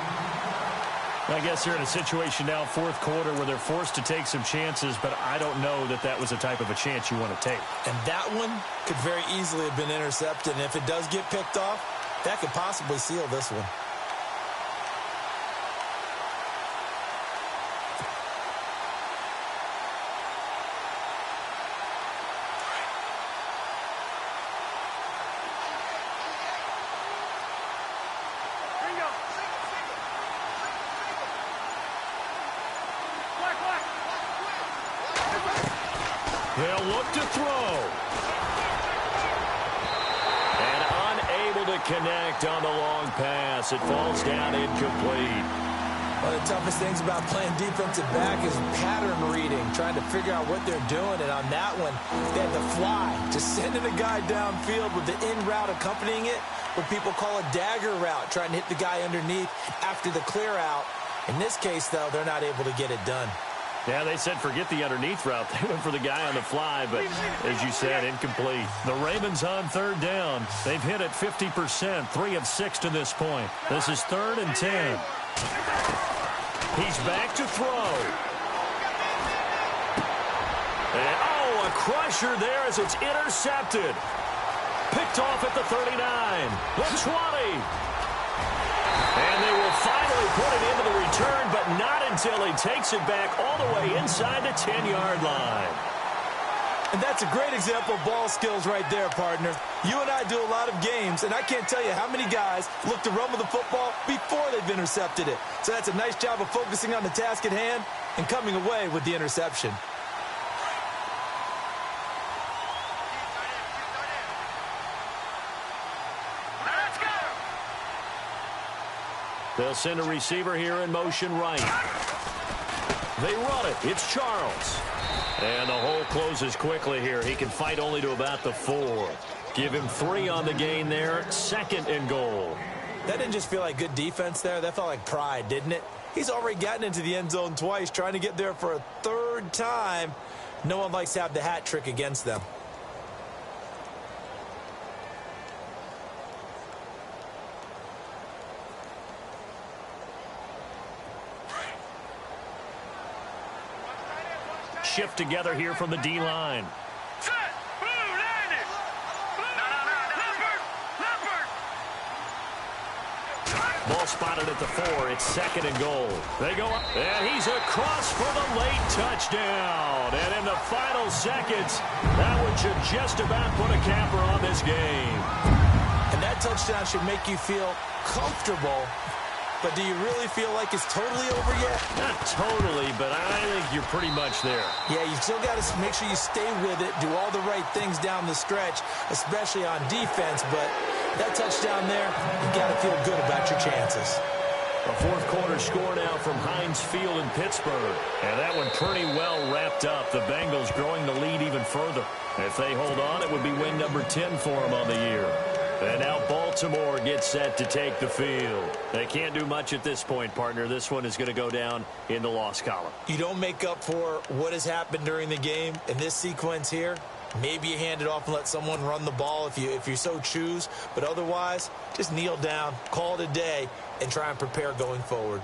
I guess they're in a situation now, fourth quarter, where they're forced to take some chances, but I don't know that that was the type of a chance you want to take. And that one could very easily have been intercepted, and if it does get picked off, that could possibly seal this one. They'll look to throw. And unable to connect on the long pass. It falls down incomplete. One of the toughest things about playing defensive back is pattern reading, trying to figure out what they're doing. And on that one, they had to fly, just sending a guy downfield with the in route accompanying it, what people call a dagger route, trying to hit the guy underneath after the clear out. In this case, though, they're not able to get it done. Yeah, they said forget the underneath route. They went for the guy on the fly, but as you said, incomplete. The Ravens on third down. They've hit it 50%, 3 of 6 to this point. This is 3rd and 10. He's back to throw. And, oh, a crusher there as it's intercepted. Picked off at the 39, the 20. And they will finally put it into the return, but not until he takes it back all the way inside the 10-yard line. And that's a great example of ball skills right there, partner. You and I do a lot of games, and I can't tell you how many guys look to run with the football before they've intercepted it. So that's a nice job of focusing on the task at hand and coming away with the interception. They'll send a receiver here in motion right. They run it. It's Charles. And the hole closes quickly here. He can fight only to about the 4. Give him 3 on the gain there. 2nd and goal. That didn't just feel like good defense there. That felt like pride, didn't it? He's already gotten into the end zone twice, trying to get there for a 3rd time. No one likes to have the hat trick against them. Shift together here from the D-line. Ball spotted at the 4. It's 2nd and goal. They go up, and he's across for the late touchdown. And in the final seconds, that one should just about put a capper on this game. And that touchdown should make you feel comfortable. But do you really feel like it's totally over yet? Not totally, but I think you're pretty much there. Yeah, you still got to make sure you stay with it, do all the right things down the stretch, especially on defense. But that touchdown there, you got to feel good about your chances. A fourth quarter score now from Heinz Field in Pittsburgh. And that one pretty well wrapped up. The Bengals growing the lead even further. If they hold on, it would be win number 10 for them on the year. And now Baltimore gets set to take the field. They can't do much at this point, partner. This one is going to go down in the loss column. You don't make up for what has happened during the game in this sequence here. Maybe you hand it off and let someone run the ball if you so choose. But otherwise, just kneel down, call it a day, and try and prepare going forward.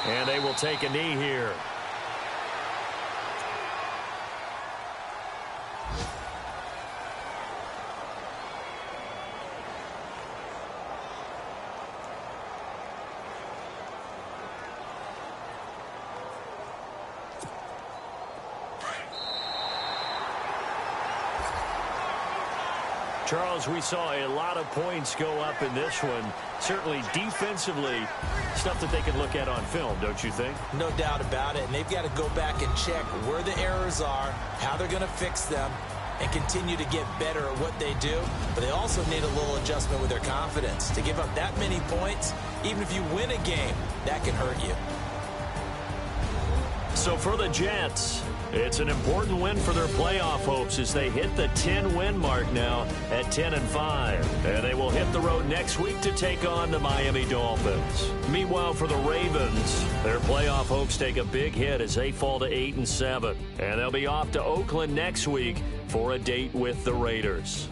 And they will take a knee here. Charles, we saw a lot of points go up in this one. Certainly defensively, stuff that they can look at on film, don't you think? No doubt about it. And they've got to go back and check where the errors are, how they're going to fix them, and continue to get better at what they do. But they also need a little adjustment with their confidence. To give up that many points, even if you win a game, that can hurt you. So for the Jets, it's an important win for their playoff hopes as they hit the 10-win mark now at 10-5. And they will hit the road next week to take on the Miami Dolphins. Meanwhile, for the Ravens, their playoff hopes take a big hit as they fall to 8-7. And they'll be off to Oakland next week for a date with the Raiders.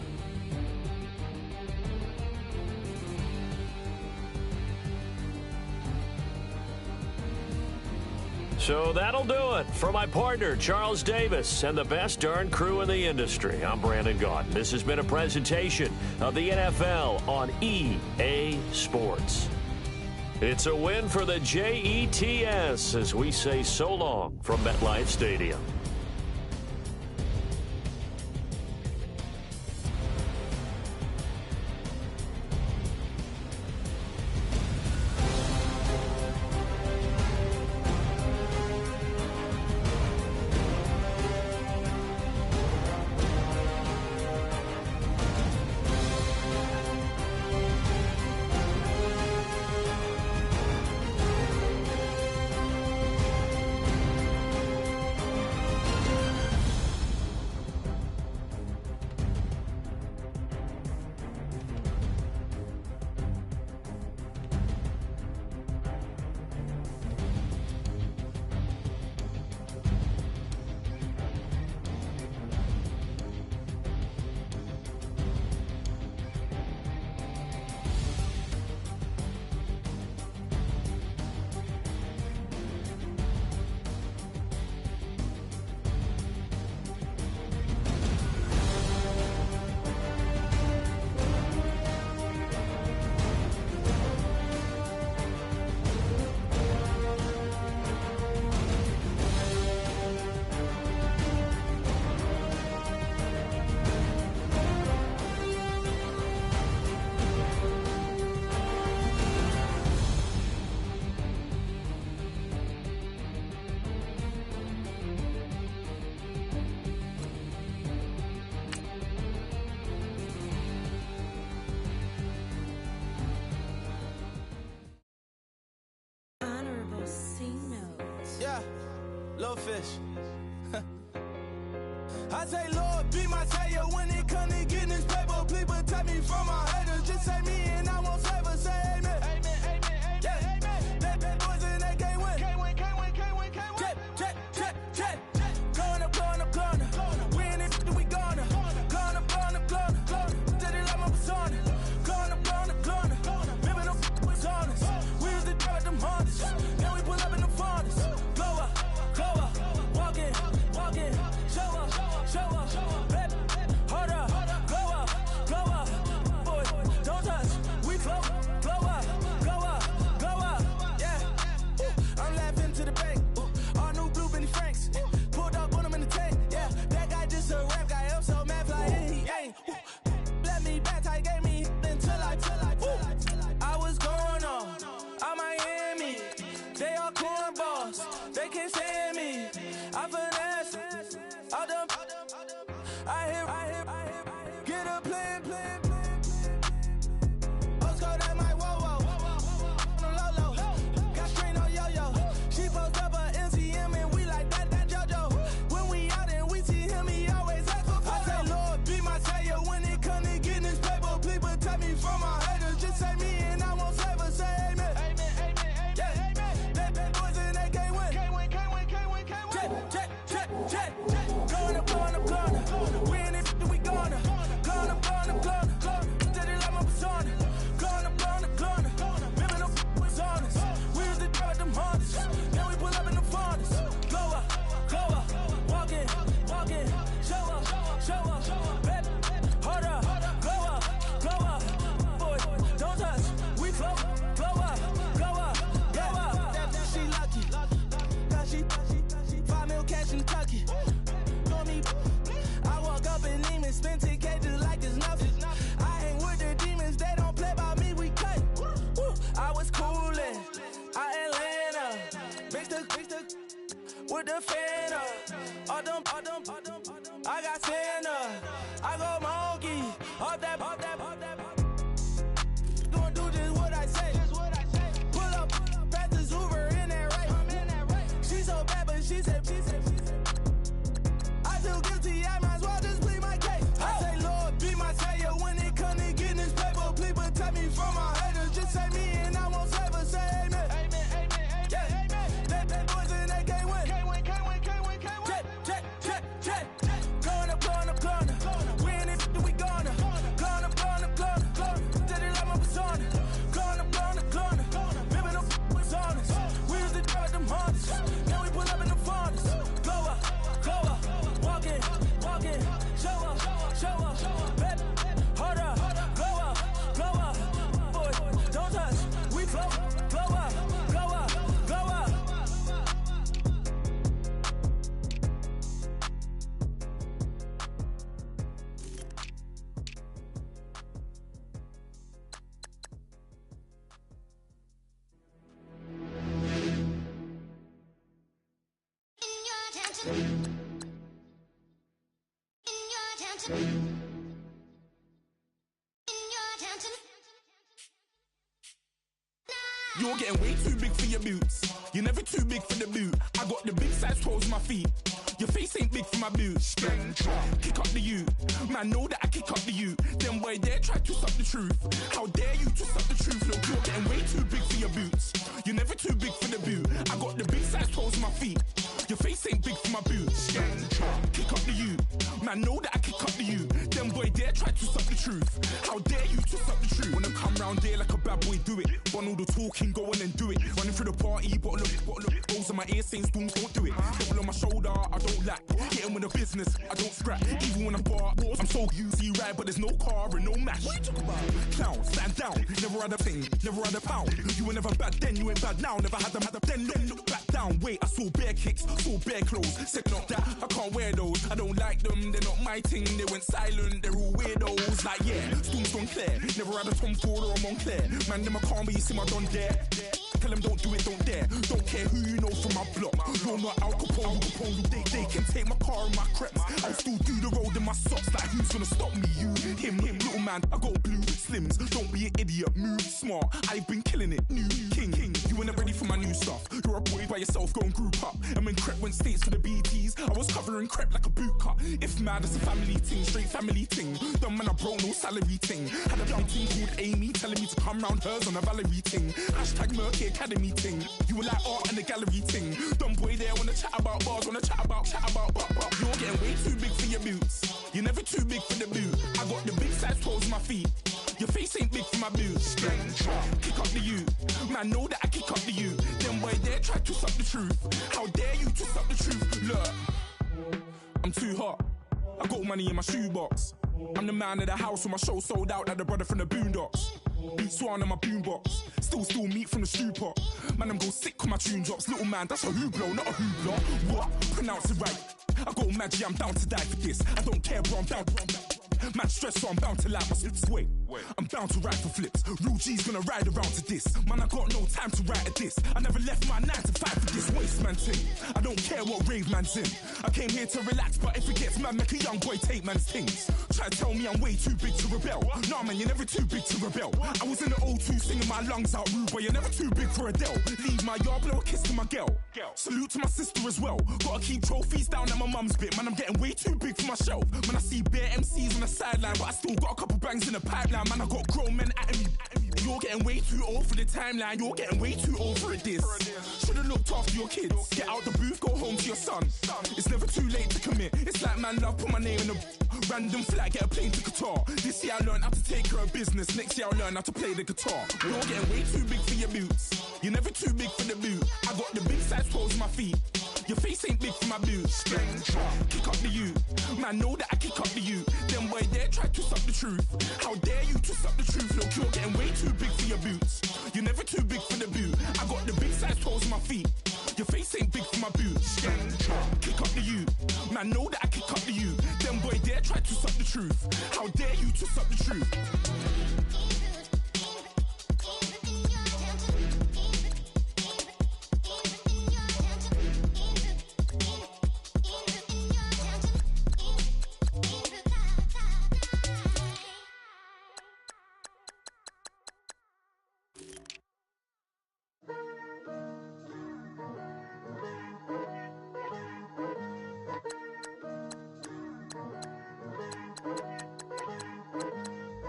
So that'll do it. For my partner, Charles Davis, and the best darn crew in the industry, I'm Brandon Gaudin. This has been a presentation of the NFL on EA Sports. It's a win for the Jets as we say so long from MetLife Stadium. Little fish. I say, Lord, be my savior when it comes to getting this paper. Please protect me from my haters. Just say me and I won't favor. Say amen. Amen, amen, amen. Yeah. Amen. They bad boys and they can't win. Can't win, can't win, can't win, can't win. Jet. Going up, going up, going up. We in it, we gonna. Going up, going up, going up. Did it like my persona. Going up, going up, going up. Remember them was honest. We was the drive them hardest. Now we pull up in the farthest. Walking, show up, baby, hold up, glow up, boy, don't touch, we flow up, yeah, I'm laughing to the bank, all new blue Benny Franks, pulled up on them in the tank, yeah, that guy just a rap guy, I'm so mad, fly, he ain't, let me back, tight, gave me, until I was going on Miami, they all cornballs, they can't stand me, I finesse, all them, I hear, get a plan, Oscar, that might, whoa, on the low, got strain on yo-yo, she post up her MCM and we like that JoJo, when we out and we see him, he always ask for photo. I say, Lord, be my savior when it comes to getting this paper, please protect me from my haters, just say me and I won't favor, say amen. Yeah, they bad boys and they can't win. Jet. Going up, we in it, we gonna. Going up. Did it like my persona. Going up. Remember them was honest. We was the drive them hardest. Now we pull up in the farthest. Glow up. Walking. Show up. Baby, hold up. Glow up. Boy, don't touch. We flow. Glow up. Yeah. She lucky. Cause she 5 mil cash in Kentucky. I walk up and name and spend 10K just like it's nothing. with the fan up. All them, I got Santa. I go monkey, up that. Gonna do just what I say. Pull up, pass the Uber in that right. She so bad, but she said. I feel guilty, I might as well just plead my case. I say, Lord, be my savior when it comes to getting this paper. Please protect me from my haters. Just say me and I won't save her. Say amen. Yeah. That boys and they can't win. Jet. Going up. We in it, we gonna. Going up. Did it like my persona. Going up. Living up was honest. We used to drive them hardest. Now we pull up in the farthest. Glow up. Walking. Show up. Baby, hold up. Glow up. Boys, don't touch. We flow. Glow up. You're getting way too big for your boots. You're never too big for the boot. I got the big size toes on my feet. Your face ain't big for my boots. Kick up the you. Man, know that I kick up the you. Then boy dare try to stop the truth. How dare you to stop the truth? Look, you're getting way too big for your boots. You're never too big for the boot. I got the big size toes on my feet. Your face ain't big for my boots. Kick up the you. Man, know that I kick up the you. Then boy dare try to stop the truth. How dare you to stop the truth? When I come round there like a bad boy, do it. Bun all the talking, go on and do it. Running through the party, bottle up. Balls on my ear saying spoons, don't do it. Double on my shoulder, I don't lack. Getting with the business, I don't scrap. Even when I bar, I'm so easy right, but there's no car and no match. What you talk about? Clown, stand down. Never had a thing, never had a pound. You were never bad then, you ain't bad now. Never had them, then look back down. Wait, I saw bare kicks, saw bare clothes. Said not that, I can't wear those. I don't like them, they're not my thing. They went silent, they're all weirdos. Like yeah, Storm's gone clear. Never had a Tom Ford or a Montclair. Man, them I can't, but you see my don there. Tell them don't do it, don't dare. Don't care who you know from my block. You're not Al Capone. They can take my car and my creps. I'll still do the road in my socks. Like who's gonna stop me? You, him, little man. I got blue slims. Don't be an idiot. Move smart. I've been killing it. New king. You were never ready for my new stuff. You're a boy by yourself. Go and group up. And when Crep went states for the BTs, I was covering Crep like a boot cut. If mad, it's a family thing. Straight family thing. Dumb man, I broke no salary thing. Had a young thing called Amy telling me to come round hers on a Valerie thing. Hashtag Murky Academy thing. You were like art and the gallery thing. Dumb boy there wanna chat about bars, wanna chat about. You're getting way too big for your boots. You're never too big for the boot. I got the big size toes on my feet. Your face ain't big for my boots. Kick up the you. Man, know that I kick up the you. Then boy dare try to stop the truth. How dare you to stop the truth? Look, I'm too hot. I got money in my shoebox. I'm the man of the house when my show sold out like the brother from the Boondocks. Beat Swan in my boombox. Still meat from the stew pot. Man, I'm go sick when my tune drops. Little man, that's a hooplo, not a hoopla. What? Pronounce it right. I got magic, I'm down to die for this. I don't care, bro, I'm down. Man stressed, so I'm bound to like my slips. Wait, I'm bound to ride for flips. Real G's gonna ride around to this. Man, I got no time to write at this. I never left my 9 to 5 for this waste man thing. I don't care what rave man's in. I came here to relax, but if it gets mad, make a young boy take man's things. Try to tell me I'm way too big to rebel. Nah, man, you're never too big to rebel. I was in the O2 singing my lungs out rude, but you're never too big for Adele. Leave my yard, blow a kiss to my girl. Salute to my sister as well. Gotta keep trophies down at my mum's bit. Man, I'm getting way too big for my shelf. Man, I see bare MCs on the sideline, but I still got a couple bangs in the pipeline. Man, I got grown men at me. You're getting way too old for the timeline. You're getting way too old for this. Should've looked after your kids. Get out the booth, go home to your son. It's never too late to commit. It's like man love, put my name in a random flat, get a plane to Qatar. This year I learned how to take care of business. Next year I'll learn how to play the guitar. You're getting way too big for your boots. You're never too big for the boot. I got the big size toes on my feet. Your face ain't big for my boots. Kick up the you. Man, know that I kick up the you. Then boy dare try to stop the truth. How dare you to stop the truth? Look, you're getting way too big for your boots. You're never too big for the boot. I got the big size toes on my feet. Your face ain't big for my boots. Kick up the you. Man, know that I kick up the you. Then boy dare try to stop the truth. How dare you to stop the truth?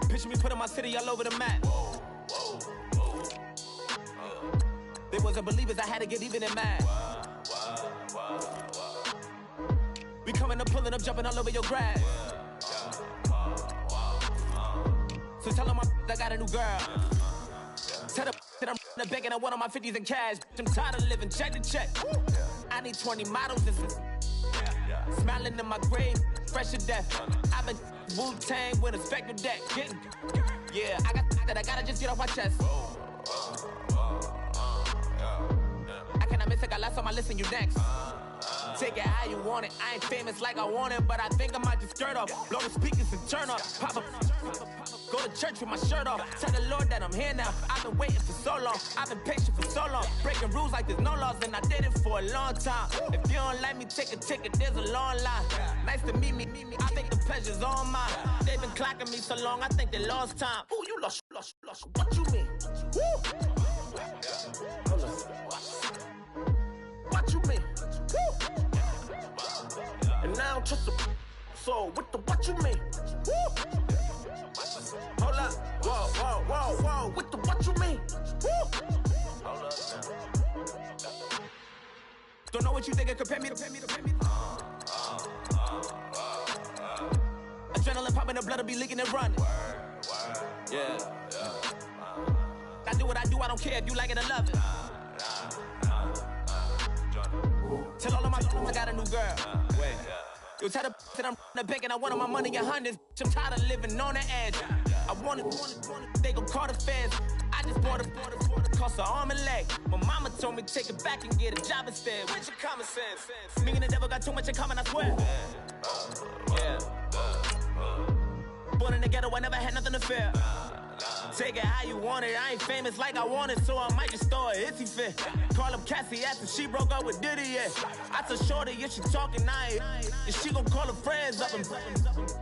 Picture me putting my city all over the map. They wasn't believers, I had to get even and mad. We coming up, pulling up, jumping all over your grass. So tell them I got a new girl. Tell them that I'm in the bank and I want all my 50s in cash. I'm tired of living check to check. I need 20 models. This is smiling in my grave, fresh to death. I've been Wu-Tang with a spectral deck. Yeah, I got that I gotta just get off my chest. I cannot miss it, got last on my list and you next. Take it how you want it. I ain't famous like I want it, but I think I might just skirt off. Blow the speakers and turn up. Pop up. Go to church with my shirt off. Tell the Lord that I'm here now. I've been waiting for so long. I've been patient for so long. Breaking rules like there's no laws, and I did it for a long time. If you don't like me, take a ticket. There's a long line. Nice to meet me. I think the pleasure's all mine. They've been clocking me so long, I think they lost time. Ooh, you lost. What you mean? Woo! What you mean? Woo! And now trust the so what you mean? Woo! Hold up, whoa, with the what you mean? Woo! Hold up now. Don't know what you think, compare me to. Adrenaline popping, the blood will be leaking and running. Yeah. I do what I do, I don't care if you like it or love it. Tell all of my I got a new girl. Wait. Yo, tell the that I'm in the bank and I want all my money in hundreds. I'm tired of living on the edge. I want it, they gon' call the feds. I just bought a cost an arm and leg. My mama told me take it back and get a job instead. Where's your common sense? Me and the devil got too much in common, I swear. Yeah. Born in the ghetto, I never had nothing to fear. Take it how you want it. I ain't famous like I want it, so I might just throw a hissy fit. Call up Cassie after she broke up with Diddy, yeah. I told Shorty, if she talking, and she gon' call her friends up and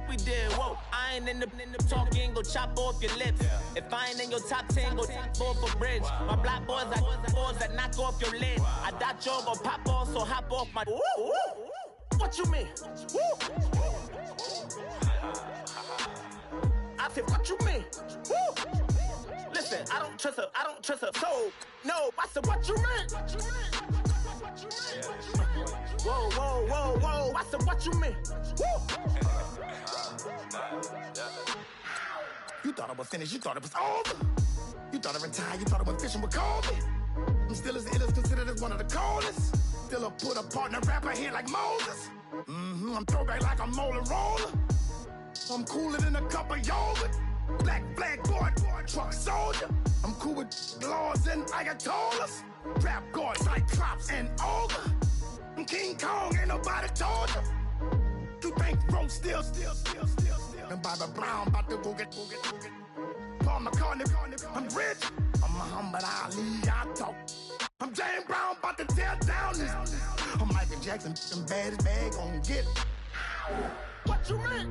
we did, whoa. I ain't in the talking, go chop off your lips. If I ain't in your top 10, go top 4 for bridge. My black boys like boys that knock off your lid. I thought y'all gon' pop off, so hop off my. What you mean? I said, what you mean? Woo! Listen, I don't trust her soul. No, I said, what you mean? Whoa, I said, what you mean? Woo! You thought I was finished, you thought it was over. You thought I retired, you thought I went fishing with Kobe. I'm still as ill as considered as one of the coldest. Still a put a partner rapper here like Moses. I'm throwback like a molar roller. I'm cooler than a cup of yogurt. Black flag boy, truck soldier. I'm cool with laws and ayatollahs. Rap god, Cyclops and ogre. I'm King Kong, ain't nobody told you. You think road still. And Bobby Brown about to go get. Paul McCartney, I'm rich. I'm Muhammad Ali, I talk. I'm James Brown, about to tear down this. I'm Michael Jackson, them bad as bad, gon' get it. What you mean?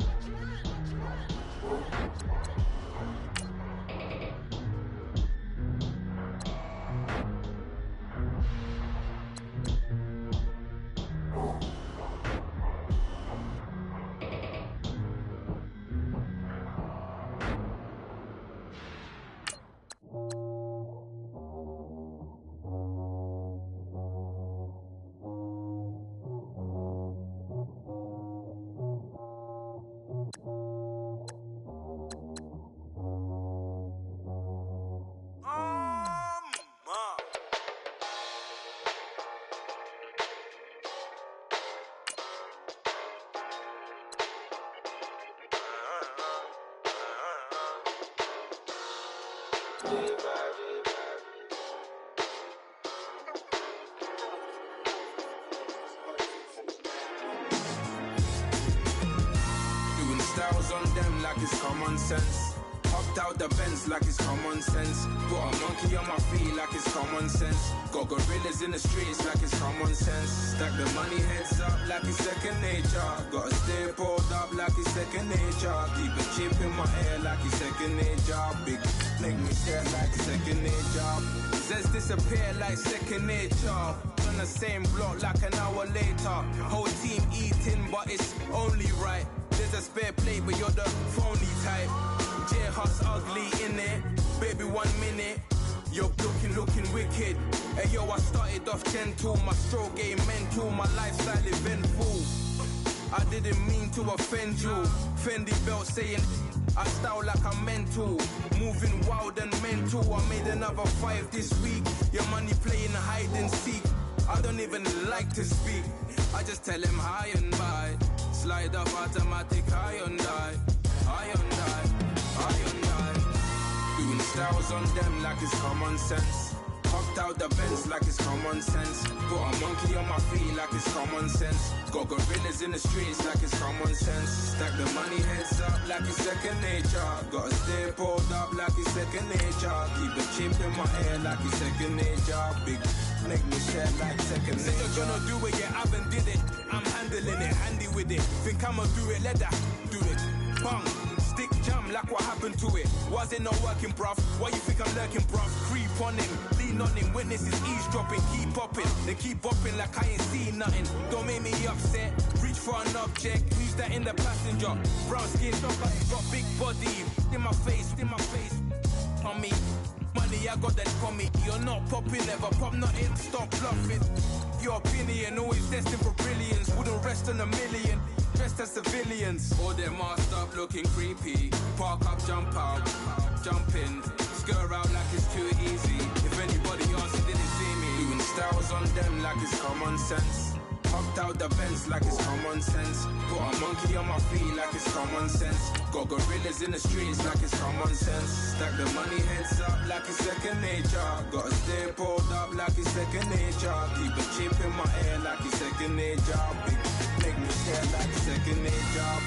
Doing styles on them like it's common sense. Hopped out the Benz like it's common sense. Got a monkey on my feet like it's common sense. Got gorillas in the streets like it's common sense. Stack the money heads up like it's second nature. Gotta stay pulled up like it's second nature. Keep a chip in my ear like it's second nature. Big make me stare like second nature. Says disappear like second nature. On the same block like an hour later. Whole team eating but it's only right. There's a spare plate but you're the phony type. J-Hus 1 minute. You're looking wicked. Hey yo, I started off gentle, my stroke game mental, my lifestyle eventful. I didn't mean to offend you. Fendi belt saying I style like I'm mental. Moving wild and mental. I made another 5 this week. Your money playing hide and seek. I don't even like to speak. I just tell him high and by. Slide up automatic high and die. High and die. High and die. Doing styles on them like it's common sense. Hopped out the Benz like it's common sense. Got a monkey on my feet like it's common sense. Got gorillas in the streets like it's common sense. Stack the money heads up like it's second nature. Gotta stay pulled up like it's second nature. Keep the chip in my hair like it's second nature. Big make me share like second nature. Nigga gonna do it, yeah, I haven't did it. I'm handling it, handy with it. Think I'ma do it, let that do it. Bang. Stick jam like what happened to it. Was it not working, bruv? Why you think I'm lurking, bruv? Creep on him, lean on him, witnesses eavesdropping, keep popping. They keep bopping like I ain't seen nothing. Don't make me upset, reach for an object. Who's that in the passenger? Brown skin, got big body. In my face, on me. Money, I got that for me. You're not popping, never pop nothing, stop bluffing. Your opinion, always destined for brilliance. Wouldn't rest on a million. Dressed as civilians. All them masked up looking creepy. Park up, jump out, jump in. Skirt out like it's too easy. If anybody else didn't see me. Doing styles on them like it's common sense. Hopped out the Benz like it's common sense. Put a monkey on my feet like it's common sense. Got gorillas in the streets like it's common sense. Stack the money heads up like it's second nature. Gotta stay pulled up like it's second nature. Keep a chip in my hair like it's second nature. Big make me stare like second nature.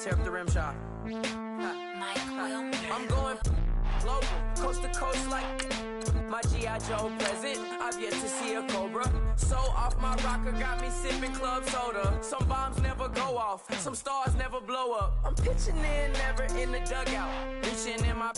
Tear up the rim shot. I'm going global, coast to coast like my G.I. Joe present. I've yet to see a Cobra. So off my rocker got me sipping club soda. Some bombs never go off, some stars never blow up. I'm pitching in, never in the dugout. Reaching in my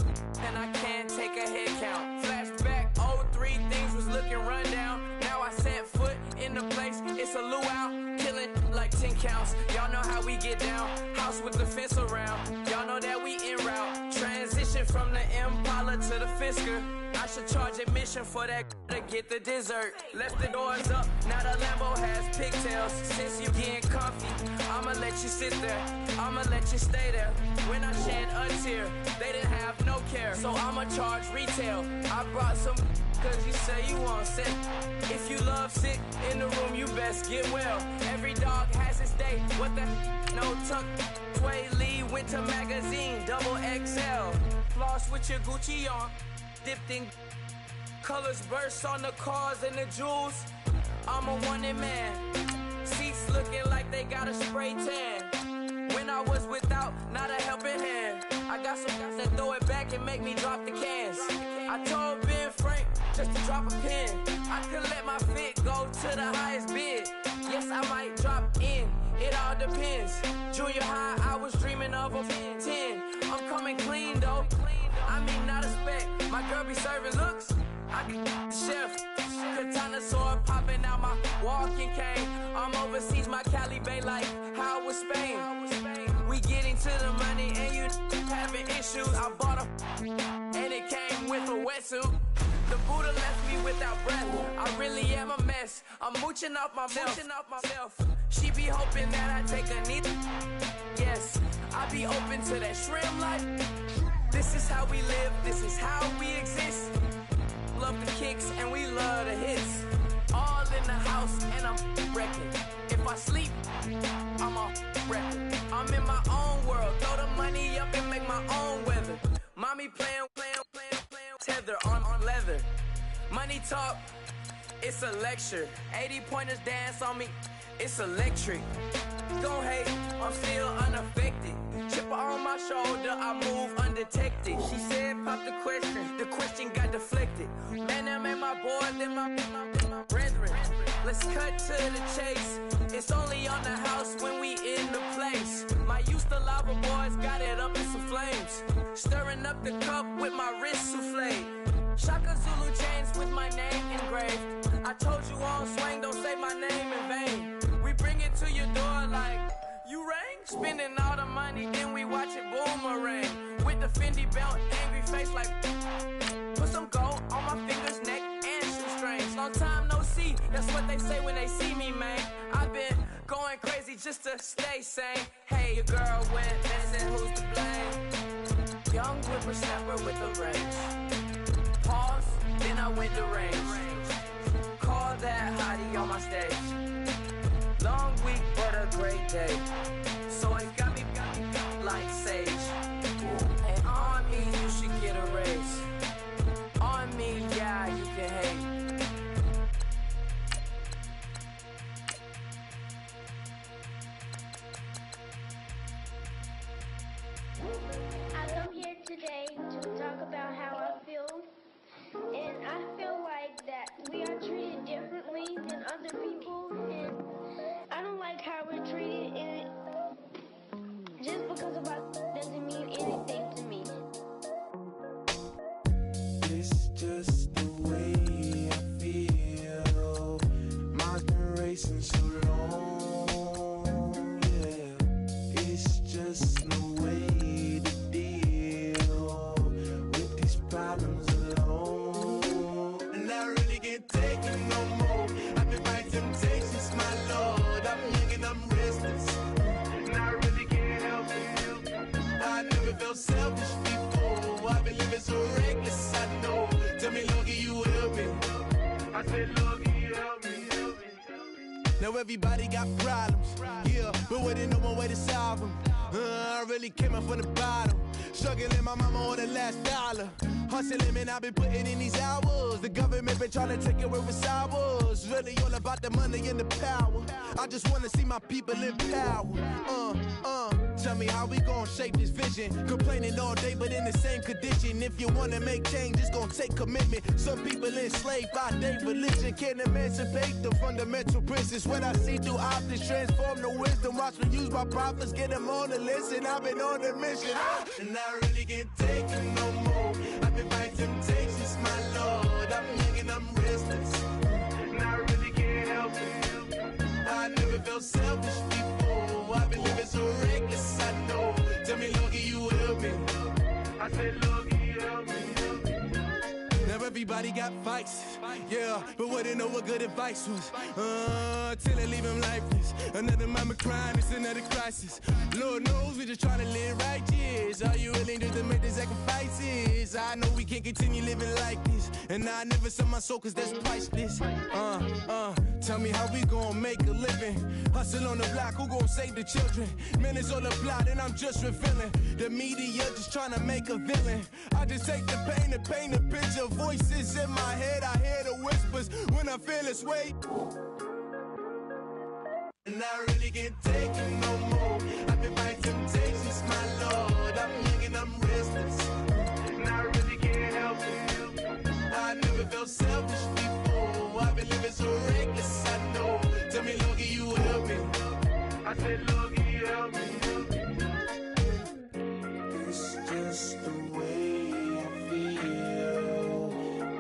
and I can't take a head count. Flashback, 03, things was looking run down. Now I set foot in the place, it's a luau. Killing like 10 counts, y'all know how we get down. House with the fence around, y'all know that we en route. Transition from the Impala to the Fisker. I should charge admission for that to get the dessert. Left the doors up, now the Lambo has pigtails. Since you getting comfy, I'ma let you sit there, I'ma let you stay there. When I shed a tear, they didn't have no care, so I'ma charge retail. I brought some cause you say you want sick. If you love sick in the room, you best get well. Every dog has its day, what the no tuck. Sway Lee, Winter Magazine, double XL. Floss with your Gucci on, dipped in colors burst on the cars and the jewels. I'm a wanted man, seats looking like they got a spray tan. When I was without, not a helping hand. I got some guys that throw it back and make me drop the cans. I told Ben Frank just to drop a pin. I could let my fit go to the highest bid. Yes, I might drop in, it all depends. Junior high, I was dreaming of a 10. I'm coming clean though, I mean not a spec. My girl be serving looks, I can the chef. Katana sword popping out my walking cane. I'm overseas, my Cali Bay like how was Spain. to the money and you having issues. I bought a and it came with a wetsuit. The Buddha left me without breath. I really am a mess. I'm mooching off myself. She be hoping that I take a knee. Yes, I be open to that shrimp life. This is how we live. This is how we exist. Love the kicks and we love the hits. All in the house and I'm wrecking. If I sleep, I'm a wrecking. I'm in my own world. Throw the money up and make my own weather. Mommy playing tether on leather. Money talk, it's a lecture. 80 pointers dance on me, it's electric. Don't hate, I'm still unaffected. Chipper on my shoulder, I move undetected. She said pop the question got deflected. Man, them ain't my boys, them my brethren. Let's cut to the chase. It's only on the house when we in the place. My used to lava boys got it up in some flames. Stirring up the cup with my wrist souffle. Shaka Zulu chains with my name engraved. I told you on swing, don't say my name in vain. We bring it to your door like, you rang? Spending all the money, then we watch it boomerang. With the Fendi belt, angry face like, put some gold on my fingers, neck, and shoestrings. Long time no see, that's what they say when they see me, man. I've been going crazy just to stay sane. Hey, your girl went missing, who's to blame? Young whippersnapper with a range. Pause, then I went to range. Call that hottie on my stage. Long week, but a great day. So it got me like sage. And on me, you should get a raise. On me, yeah, you can hate. I come here today to talk about how I feel. And I feel like that we are treated differently than other people, and I don't like how we're treated, and just because of us doesn't mean anything to me. It's just the way I feel. Mine's been racing so long, yeah. It's just no way to deal with these problems alone. And I really can't take it no more. I've been fighting temptations, my Lord. I'm young and I'm restless, and I really can't help it. I never felt selfish before. I've been living so reckless, I know. Tell me, Lord, can you help me? I said, Lord, can you help me? Now everybody got problems, yeah, but we didn't know one way to solve them. I really came up from the bottom, struggling my mama on the last dollar. Hustling, man, I've been putting in these hours. The government been trying to take away what's ours. Really all about the money and the power. I just wanna see my people in power. Tell me how we gon' shape this vision. Complaining all day, but in the same condition. If you wanna make change, it's gon' take commitment. Some people enslaved by their religion can't emancipate the fundamental principles. What I see through optics transform the wisdom. Watch me use my prophets, get them on the list, and I've been on the mission. And I really can't take it no more. I've been fighting temptations, my Lord. I'm young and I'm restless, and I really can't help it. I never felt selfish before. I've been living so reckless, I know. Tell me, Lord, can you help me? I said, Lord, can you help me? Now everybody got fights, yeah, but wouldn't know what good advice was. Till they leave him lifeless. Another mama crying, it's another crisis. Lord knows we just trying to live righteous. Are you willing to make the sacrifices? I know we can't continue living like this, and I never sell my soul cause that's priceless. Tell me how we gon' make a living. Hustle on the block, who gon' save the children? Minutes on the plot and I'm just revealing. The media just trying to make a villain. I just take the pain and paint a picture. Voices in my head, I hear the whispers when I feel this way. And I really can't take it no more. I've been fighting temptations, my Lord. I'm young and I'm restless, and I really can't help it. I never felt selfish before. I've been living so reckless, I know. Tell me, Lord, can you help me? I said, Lord, can you help me? It's just the way I feel.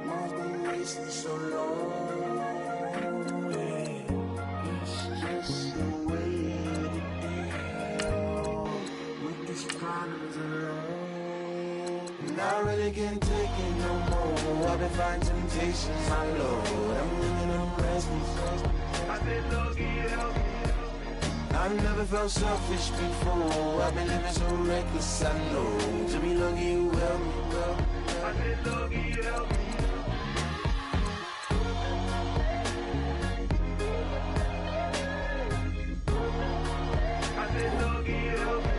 Mine's been racing so long. It's just the way to really can't take it no more. I've been fighting temptations, my Lord. I'm living on restless. I've been lucky, I've never felt selfish before. I've been living so reckless, I know. To be lucky, you help me, well. I've been lucky, you help me. I've been lucky, you help me.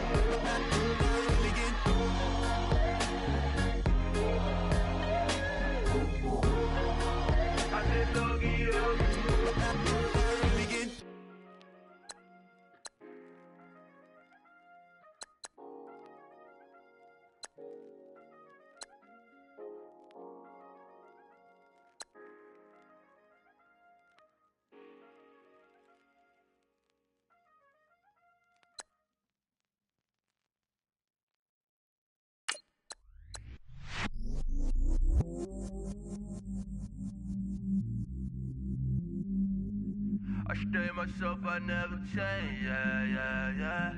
I stay myself, I never change, yeah.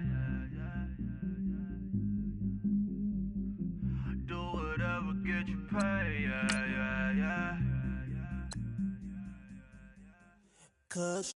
Do whatever, get you paid, yeah. 'Cause